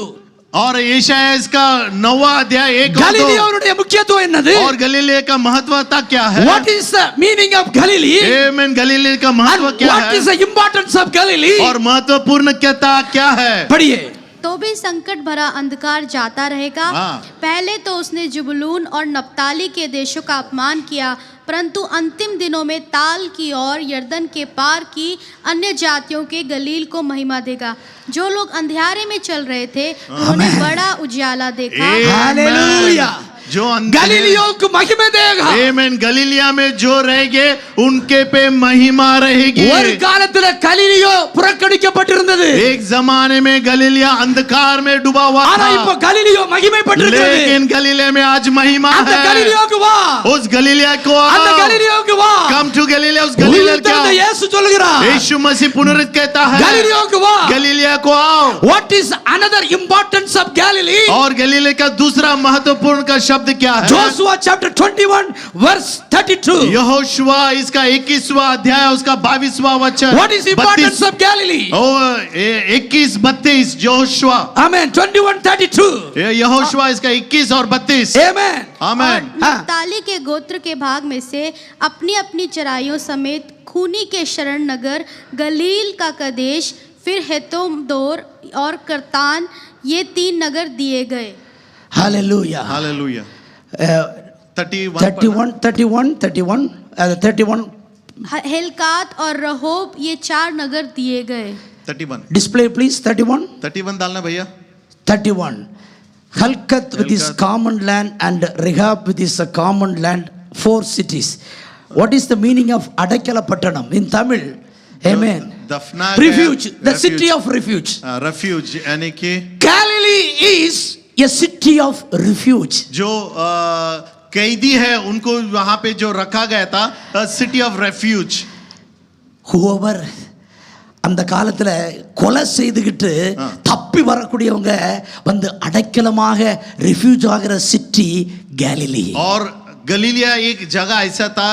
और यशायाह इसका 9वां अध्याय 1 और 2. கலிலியாவுடைய முக்கியத்துவம் என்னது? और गलीलिया का महत्वता क्या है? What is the meaning of Galilee? आमेन. गलीलिया का महत्व And क्या what is है? the importance of Galilee? और महत्वपूर्णता क्या है? पढ़िए. तो भी संकट भरा अंधकार जाता रहेगा। हाँ। पहले तो उसने जुबलून और नप्ताली के देशों का अपमान किया, परंतु अंतिम दिनों में ताल की और यर्दन के पार की अन्य जातियों के गलील को महिमा देगा। जो लोग अंधेरे में चल रहे थे उन्होंने बड़ा उजाला देखा। हालेलुया. जो गलीलियों महिमा देगा. आमेन. गलीलिया में जो रहेंगे उनके पे महिमा रहेगी. ஒரு காலத்துல கலிலியோ புறக்கணிக்கப்பட்டிருந்தது. एक जमाने में गलीलिया अंधकार में डूबा हुआ ஆனா இப்போ था, கலிலியோ மகிமைப்பட்டிருக்கிறது. लेकिन गलीलिया में आज महिमा அந்த है. கலிலியோக்கு வா. उस गलीलिया को அந்த आओ. கலிலியோக்கு வா. Come to गलीलिया. उस गलीलिया உயிர்த்தெழுந்த क्या? இயேசு சொல்கிறார். यीशु मसीह पुनरुत्थित कहता है, கலிலியோக்கு வா. गलीलिया को आओ. What is another importance of Galilee? और गलीलिया का दूसरा महत्वपूर्ण का शब्द क्या है? Joshua chapter 21 verse 32. यहोशुआ इसका 21वां अध्याय उसका 22वां वचन. What is the importance of Galilee? 21-32 Yehoshua. Amen. 21:32. Yehoshua इसका 21 और 32. Amen. आमेन. नप्ताली के गोत्र के भाग में से अपनी अपनी चराइयों समेत खूनी के शरण नगर गलील का कदेश, फिर हेतोम दोर और करतान, ये 3 नगर दिए गए। Hallelujah. हालेलुया. 31. हेलकात और रहोब, ये 4 नगर दिए गए। 31 Display please. 31. डालना भैया. 31. Helkath with his common land and Rehab with his common land, 4 cities. What is the meaning of Adakkalapattanam in Tamil? Amen. दफना Refuge, the city of refuge. refuge यानी कि Galilee is a city of refuge. जो कैदी है उनको वहां पे जो रखा गया था, सिटी ऑफ रेफ्यूज. Whoever அந்த காலத்துல கொலை செய்துகிட்டு தப்பி வரக்கூடியவங்க வந்து அடைக்கலமாக ரிஃப்யூஜ் ஆகிற சிட்டி கேலிலி. और गलीलिया एक जगह ऐसा था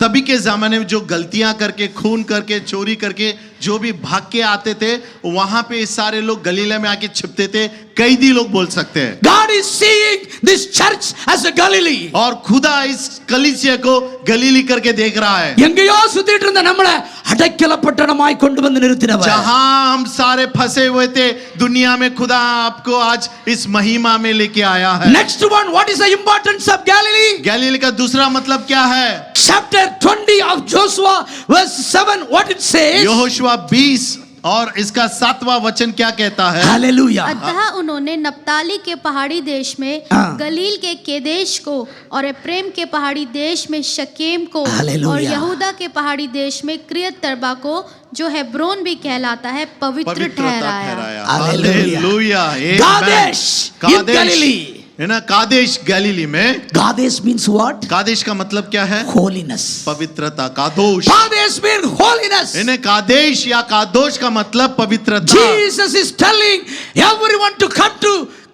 तभी के जमाने में जो गलतियां करके, खून करके, चोरी करके जो भी भाग के आते थे, वहां पे सारे लोग गलीलिया में आके छिपते थे. कैदी लोग बोल सकते हैं. God is seeing this church as a Galilee. और खुदा इस कलीसिया को गलीली करके देख रहा है. எங்கேயோ சுத்திட்டு இருந்த நம்மளை அடைக்கலப்பட்டணமாய் கொண்டு வந்து நிறுத்தினவர். जहां हम सारे फंसे हुए थे दुनिया में, खुदा आपको आज इस महिमा में लेके आया है. Next one, what is the importance of Galilee? गलीली का दूसरा मतलब क्या है? Chapter 20 of Joshua verse 7, what it says? Yehoshua 20 और इसका 7वां वचन क्या कहता है? Hallelujah. अतः उन्होंने नप्ताली के पहाड़ी देश में हाँ। गलील के केदेश को और एप्रेम के पहाड़ी देश में शकेम को हालेलुया। और यहूदा के पहाड़ी देश में क्रियत तरबा को, जो हेब्रोन भी कहलाता है, पवित्र ठहराया। हालेलुया. Kadesh in Galilee. है ना, कादेश गलीली में. Kadesh means what? कादेश का मतलब क्या है? Holiness. पवित्रता. कादोश. Kadesh means holiness. इन्हें कादेश या कादोश का मतलब पवित्रता. Jesus is telling everyone to come to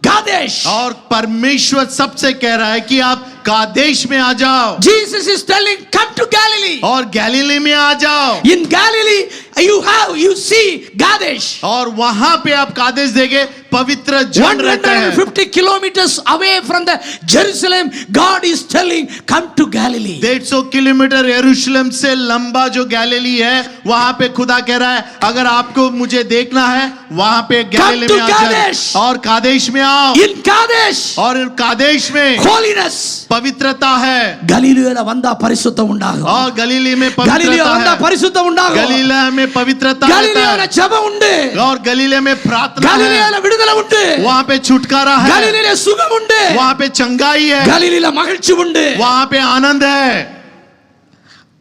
Kadesh. और परमेश्वर सबसे कह रहा है कि आप कादेश में आ जाओ. Jesus is telling come to Galilee. और गलीली में आ जाओ. In Galilee you see Kadesh. और वहां पे आप कादेश देंगे, पवित्र जन रहते हैं. 150 kilometers away from the Jerusalem, God is telling come to Galilee. 150 kilometre यरूशलेम से लंबा जो गलीली है, वहां पे खुदा कह रहा है अगर आपको मुझे देखना है वहां पे गलीली में आ जाओ और कादेश में आओ. In Kadesh, और कादेश में holiness. पवित्रता है. கலிலியோல வந்தா பரிசுத்தம் உண்டாகும். और गलीली में கலிலியோல पवित्रता வந்தா है. பரிசுத்தம் உண்டாகும். गलीला में पवित्रता கலிலியோல है. ஜெபம் உண்டு. और गलीले में प्रार्थना है. கலிலியோல விடுதலை உண்டு. वहां पे छुटकारा है. கலிலியோல சுகம் உண்டு. वहां पे चंगाई है. கலிலியோல மகிழ்ச்சி உண்டு. वहां पे आनंद है.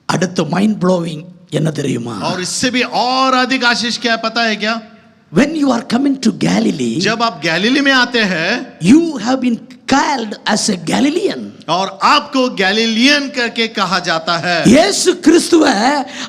அடுத்து மைண்ட் ப்ளோவிங் என்ன தெரியுமா? और इससे भी और अधिक आशीष क्या है पता है क्या? When you are coming to Galilee, जब आप गलीली में आते हैं, you have been called as a Galilean. और आपको गैलीलियन करके कहा जाता है. இயேசு கிறிஸ்துவை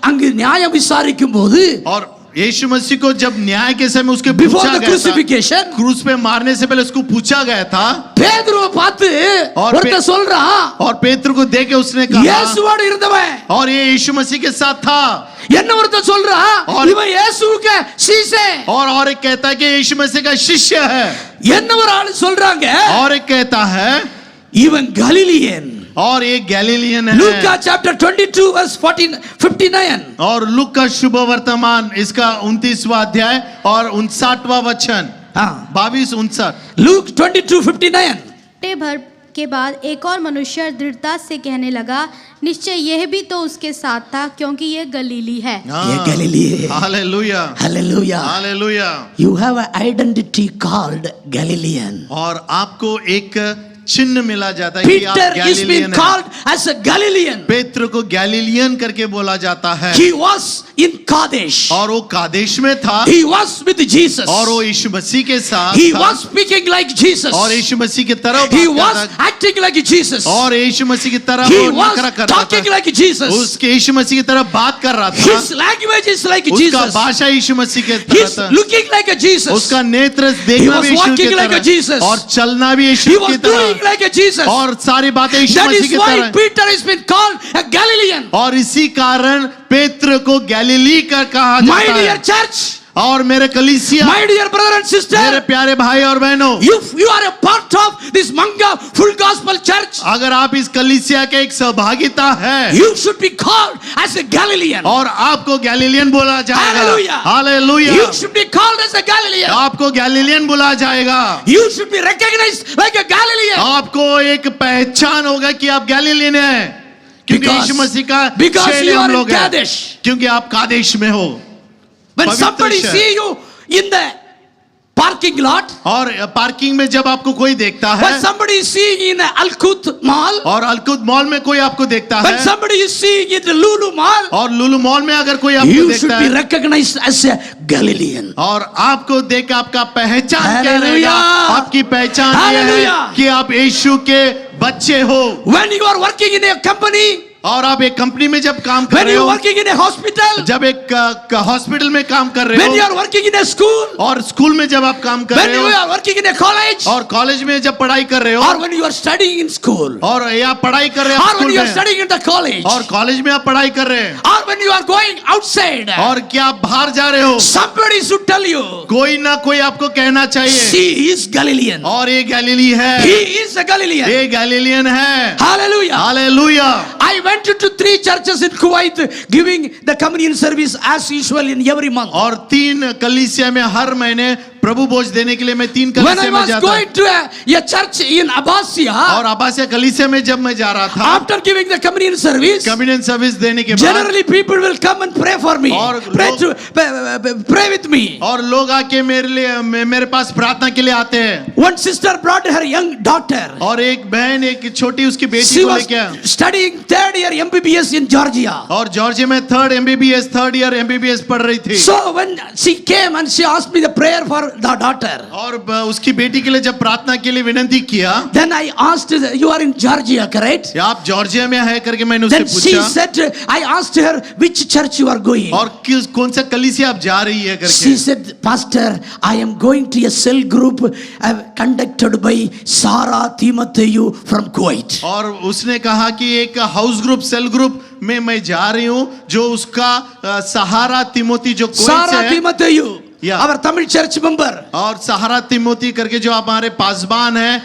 அங்கு நியாயம் விசாரிக்கும் போது और यीशु मसीह को जब न्याय के समय उसके Before पूछा the गया था, crucifixion, क्रूस पे मारने से पहले उसको पूछा गया था, பேதுருவை பார்த்து और ஒருத்தன் சொல்றான், और पेत्र को देख के उसने कहा, இயேசுவோடு இருந்தவன். और ये यीशु मसीह के साथ था, என்ன ஒருத்தன் சொல்றான், और- இவன் இயேசுவுக்கு சீசன். और एक कहता है कि यीशु मसीह का शिष्य है, என்ன ஒரு ஆளு சொல்றாங்க, और एक कहता है இவன் கலிலியன். और ये गैलीलियन லூக்கா है. chapter 22 verse 59. और लूक का शुभ वर्तमान इसका 29वां अध्याय और 59वां वचन, हाँ, 22-59. Luke 22:59. घंटे भर के बाद एक और मनुष्य दृढ़ता से कहने लगा, निश्चय यह भी तो उसके साथ था, क्योंकि यह गलीली है। ये गलीली है. Hallelujah, Hallelujah. Hallelujah. You have an identity called Galilean. और आपको एक चिन्ह मिला जाता है कि आप Peter is being गैलीलियन हैं. called as a Galilean. पेत्र को गैलीलियन करके बोला जाता है, He was in Kadesh. और वो कादेश में था, He was with Jesus. और वो यीशु मसीह के साथ He था, was speaking like Jesus. और यीशु मसीह की तरह He बात was करता, acting like Jesus. और यीशु मसीह की तरह He वो was नखरा करता talking था, like Jesus. उसके यीशु मसीह की तरह बात कर रहा His था, language is like उसका Jesus. भाषा यीशु मसीह के तरह He's था, looking like a Jesus. उसका नेत्र He देखना was भी यीशु walking की like a तरह, Jesus. और चलना भी He यीशु की was doing तरह, like a Jesus. और सारी बातें यीशु That मसीह is की why तरह. Peter has been called a Galilean. और इसी कारण पेत्र को गैलीली का कहा My जाता dear है. church, और मेरे कलीसिया, my dear brother and मेरे sister, प्यारे भाई और बहनों, if you are a part of this Manga Full Gospel Church, अगर आप इस कलीसिया के एक सहभागिता है, you should be called as a Galilean. और आपको गैलीलियन बोला जाएगा. Hallelujah. Hallelujah. You should be called as a Galilean. आपको गैलीलियन बोला जाएगा. You should be recognized like a Galilean. आपको एक पहचान होगा कि आप गैलीलियन हैं, क्योंकि Because- यीशु मसीह का because चेले you हम are in लोग हैं. Kadesh. क्योंकि आप कादेश में हो. When पवित्र somebody शहर. see you in the parking lot, और पार्किंग में जब आपको कोई देखता when है, somebody is seeing in the Al-Quds Mall, और अलकुद मॉल में कोई आपको देखता when है, somebody is seeing in the Lulu Mall, और लुलु मॉल में अगर कोई आपको you should देखता be है, recognized as a Galilean. और आपको देख आपका पहचान क्या रहेगा? Hallelujah. आपकी पहचान यह है Hallelujah. कि आप यीशु के बच्चे हो. When you are working in a company, और आप एक कंपनी में जब काम कर when रहे you are हो, working in a hospital, जब एक हॉस्पिटल में काम कर रहे when you हो, are working in a school, और स्कूल में जब आप काम कर when रहे you हो, are working in a college, और कॉलेज में जब पढ़ाई कर रहे or हो, when you are studying in school, और या पढ़ाई कर रहे हो or when school you are में, studying in the college, और कॉलेज में आप पढ़ाई कर रहे हैं, or when you are going outside, और क्या आप बाहर जा रहे हो, somebody should tell you, कोई ना कोई आपको कहना चाहिए, she is Galilean. और ये गैलीली है, He is a Galilean. ये गैलीलियन है. Hallelujah. Hallelujah. I went to 3 churches in Kuwait giving the communion service as usual in every month. और 3 कलीसिया में हर महीने प्रभु भोज देने के लिए मैं 3 When I कलीसिया में was जाता. going to a church in Abbasiyah, और अब्बासिया कलीसिया में जब मैं जा रहा था, after giving the communion service, communion service देने के बाद, generally people will come and pray for me, और pray with me. और लोग आके मेरे पास प्रार्थना के लिए आते हैं. One sister brought her young daughter. और एक बहन एक छोटी उसकी बेटी She को was लेके आया. studying 3rd year MBBS in Georgia. और जॉर्जिया में 3rd MBBS 3rd year MBBS पढ़ रही थी. So when she came and she asked me the prayer for the daughter, और उसकी बेटी के लिए जब प्रार्थना के लिए विनती किया, then I asked, you are in Georgia, correct? या आप जॉर्जिया में है करके मैंने उससे Then she पूछा, said, I asked her, which church you are going? और कौन सा कलीसिया आप जा रही है She करके. said, Pastor, I am going to a cell group conducted by Sarah Timotheou from Kuwait. और उसने कहा कि एक हाउस ग्रुप सेल ग्रुप में मैं जा रही हूँ, जो उसका सहारा तिमोती जो कोई से Sarah है, Timotheou, Yeah. our Tamil church member. और सहारा तिमोती करके जो हमारे पासबान है,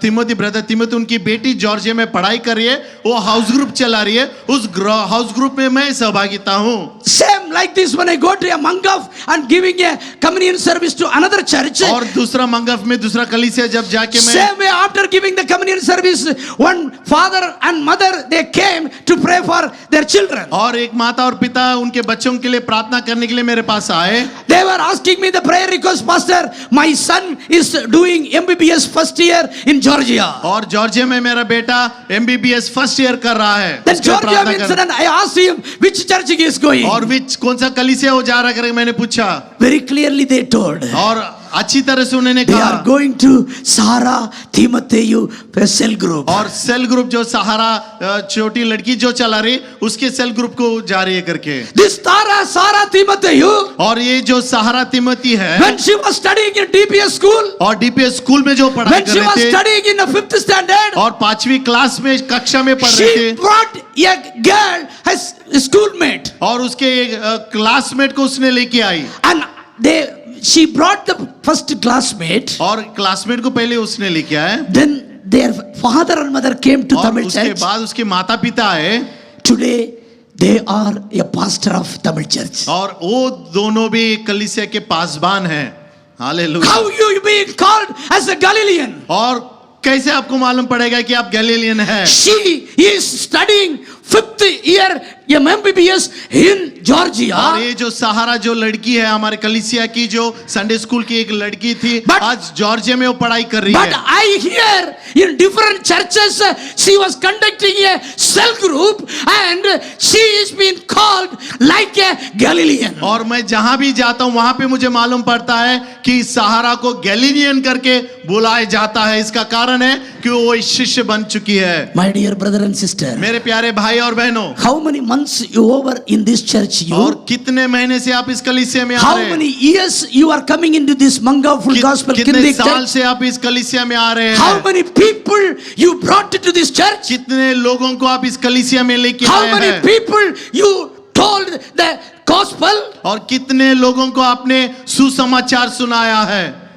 तिमोती ब्रदर तिमोती, उनकी बेटी जॉर्जिया में पढ़ाई कर रही है, वो हाउस ग्रुप चला रही है. उस हाउस ग्रुप में मैं सहभागिता हूँ. Same like this when I go to a Mangaf and giving a communion service to another church. और दूसरा मंगफ में दूसरा कलीसिया जब जाके मैं, Same way after giving the communion service, one father and mother, they came to pray for their children. और एक माता और पिता उनके बच्चों के लिए प्रार्थना करने के लिए मेरे पास आए. They were asking me the prayer request, Pastor, my son is doing MBBS first year in Georgia. और जॉर्जिया में मेरा बेटा MBBS फर्स्ट ईयर कर रहा है. Then उसके Georgia प्रार्थना means, कर- and I asked him which church he is going. और विच कौन सा कलीसिया वो जा रहा करके मैंने पूछा. Very clearly they told. और अच्छी तरह से उन्होंने They कहा are going to Sahara Timotheu cell group. और सेल ग्रुप जो सहारा छोटी लड़की जो चला रही उसके सेल ग्रुप को जा रही है करके This Sarah Timotheu, और ये जो सहारा तिमोथी है when she was studying in DPS school, और डीपीएस स्कूल में जो पढ़ाई when कर she रहे was थे studying in the 5th standard, और 5वीं क्लास में कक्षा में पढ़ रहे she थे brought a girl, his schoolmate, और उसके एक क्लासमेट को उसने लेके आई and she brought the first classmate. और क्लासमेट को पहले उसने लेके आया Then their father and mother came to और Tamil उसके church. बाद उसके माता पिता आए Today they are a pastor of Tamil church. और वो दोनों भी कलीसिया के पासबान हैं hallelujah How you being called as a Galilean? और कैसे आपको मालूम पड़ेगा कि आप गैलीलियन हैं She is studying 5th year MBBS in Georgia. और ये जो सहारा जो लड़की है हमारे कलीसिया की जो संडे स्कूल की एक लड़की थी But- आज जॉर्जिया में वो पढ़ाई कर रही But है I hear in different churches she was conducting a cell group and she is being called like a Galilean. और मैं जहां भी जाता हूं वहां पे मुझे मालूम पड़ता है कि सहारा को गैलीलियन करके बुलाया जाता है इसका कारण है कि वो एक शिष्य बन चुकी है My dear brother and sister, मेरे प्यारे भाई और बहनों how many months you over in this church और you? कितने महीने से आप इस कलीसिया में आ How रहे हैं many years you are coming into this Manga Full Gospel कितने Kindik साल church? से आप इस कलीसिया में आ रहे How हैं many people you brought to this church? कितने लोगों को आप इस कलीसिया में लेके How आए many हैं people you told the gospel? और कितने लोगों को आपने सुसमाचार सुनाया है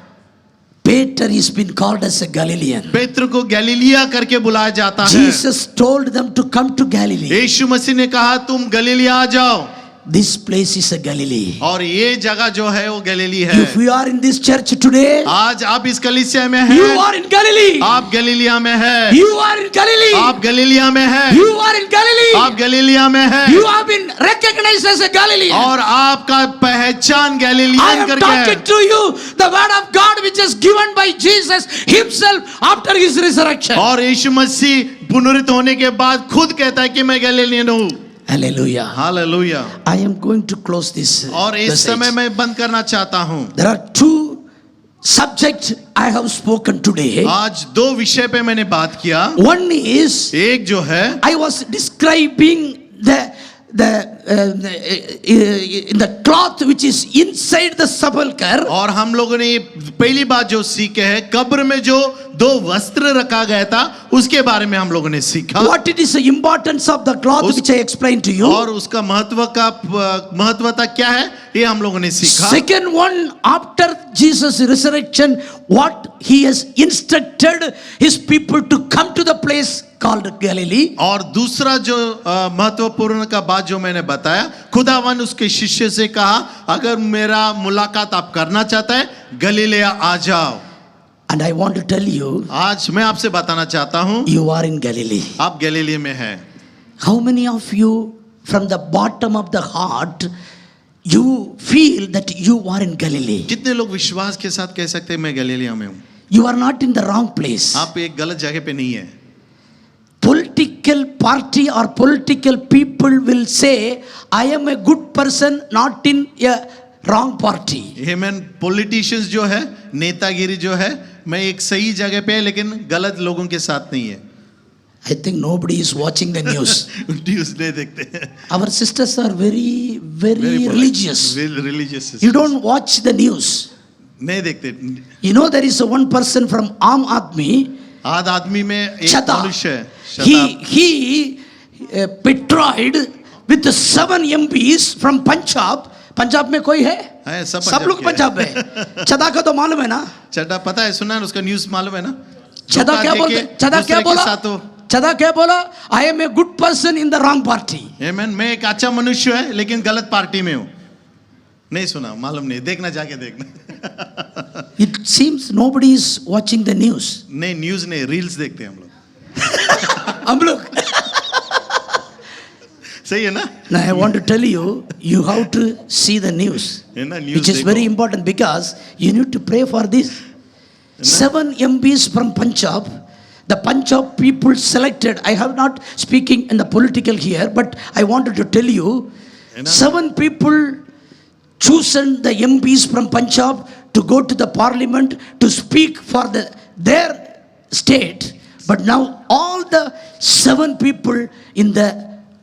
Peter is been called as a Galilean. पेत्र को गैलीलिया करके बुलाया जाता है Jesus told them to come to Galilee. यीशु मसीह ने कहा तुम गलीलिया आ जाओ This place is a Galilee. और ये जगह जो है वो गलीली है If you are in this church today, आज आप इस कलीसिया में you हैं are in Galilee. आप गलीलिया में हैं You are in Galilee. आप गलीलिया में हैं You are in Galilee. आप गलीलिया में हैं You have been recognized as a Galilean. और आपका पहचान I गलीलियन am करके है talking to you the word of God which is given by Jesus himself after his resurrection. और यीशु मसीह पुनरुत्थित होने के बाद खुद कहता है कि मैं गलीलियन हूँ Hallelujah. Hallelujah I am going to close this. और इस message. समय मैं बंद करना चाहता हूँ There are two subjects I have spoken today. आज दो विषय पे मैंने बात किया One is एक जो है I was describing in the cloth which is inside the sepulcher. और हम लोगों ने ये पहली बात जो सीखे है कब्र में जो दो वस्त्र रखा गया था उसके बारे में हम लोगों ने सीखा What it is the importance of the cloth which I explained to you. और उसका महत्वता क्या है ये हम लोगों ने सीखा Second one, after Jesus' resurrection, what he has instructed his people to come to the place called Galilee. और दूसरा जो महत्वपूर्ण का बात जो मैंने बताया खुदावन उसके शिष्य से कहा अगर मेरा मुलाकात आप करना चाहता है गलीलिया आ जाओ And I want to tell you, आज मैं आपसे बताना चाहता हूँ you are in Galilee. आप गलीलिया में हैं How many of you from the bottom of the heart you feel that you are in Galilee? कितने लोग विश्वास के साथ कह सकते हैं मैं गलीलिया में हूँ You are not in the wrong place. आप एक गलत जगह पे नहीं है Political party or political people will say, I am a good person, not in a wrong party. ये मैं पॉलिटिशियंस जो है नेतागिरी जो है मैं एक सही जगह पे है लेकिन गलत लोगों के साथ नहीं है I think nobody is watching the news. News नहीं देखते हैं Our sisters are very religious. Religious You don't watch the news. नहीं देखते You know there is one person from Aam Aadmi, आद आदमी में एक Chada. मनुष्य है He betrayed with the 7 MPs from Punjab. Punjab में कोई है? है, सब लोग पंजाब में है। छदा का तो मालूम है ना? चड्डा पता है सुना है उसका न्यूज़ मालूम है ना छदा क्या बोलते? छदा क्या बोला? छदा क्या बोला? I am a good person in the wrong party. मैं एक अच्छा मनुष्य है लेकिन गलत पार्टी में हूँ नहीं सुना मालूम नहीं देखना जाके देखना It seems nobody is watching the news. नहीं न्यूज़ नहीं रील्स देखते हैं हम हम लोग लोग सही है ना Now I want to tell you, you have to see the news, है ना which news is very important because you need to pray for this. 7 MPs from Punjab, the Punjab people selected. I have not speaking in the political here, but I wanted to tell you, 7 people chosen the MPs from Punjab to go to the parliament to speak for their state, but now all the 7 people in the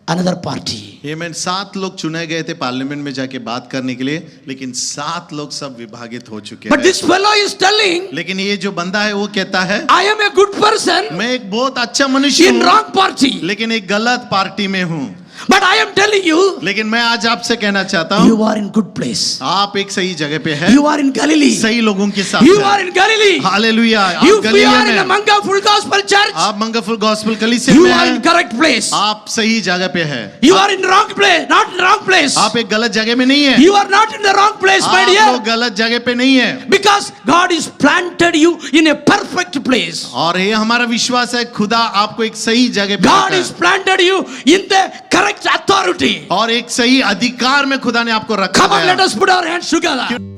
another party. ये मैंने 7 लोग चुने गए थे parliament में जाके बात करने के लिए, लेकिन 7 लोग सब विभाजित हो चुके But हैं। this fellow is telling, लेकिन ये जो बंदा है वो कहता है I am a good person मैं एक बहुत अच्छा मनुष्य in हूँ, wrong party. लेकिन एक गलत पार्टी में हूँ। But I am telling you, लेकिन मैं आज आपसे कहना चाहता हूँ you are in good place. आप एक सही जगह पे हैं, You are in Galilee. सही लोगों के साथ You हैं। are in Galilee. हालेलुया, आप You गलीले are in में a हैं। Manga Full Gospel Church. आप मंगलफुल गॉस्पेल कलीसिया You में are in हैं, correct place. आप सही जगह पे हैं। You are in wrong place, not in wrong place. आप एक गलत जगह में नहीं है, You are not in the wrong place, my आप dear. लोग गलत जगह पे नहीं है। Because God is planted you in a perfect place. और ये हमारा विश्वास है, खुदा आपको एक सही जगह पे God रखा is है। planted you in the correct authority. और एक सही अधिकार में खुदा ने आपको रखा Come on, let है। us put our hands together.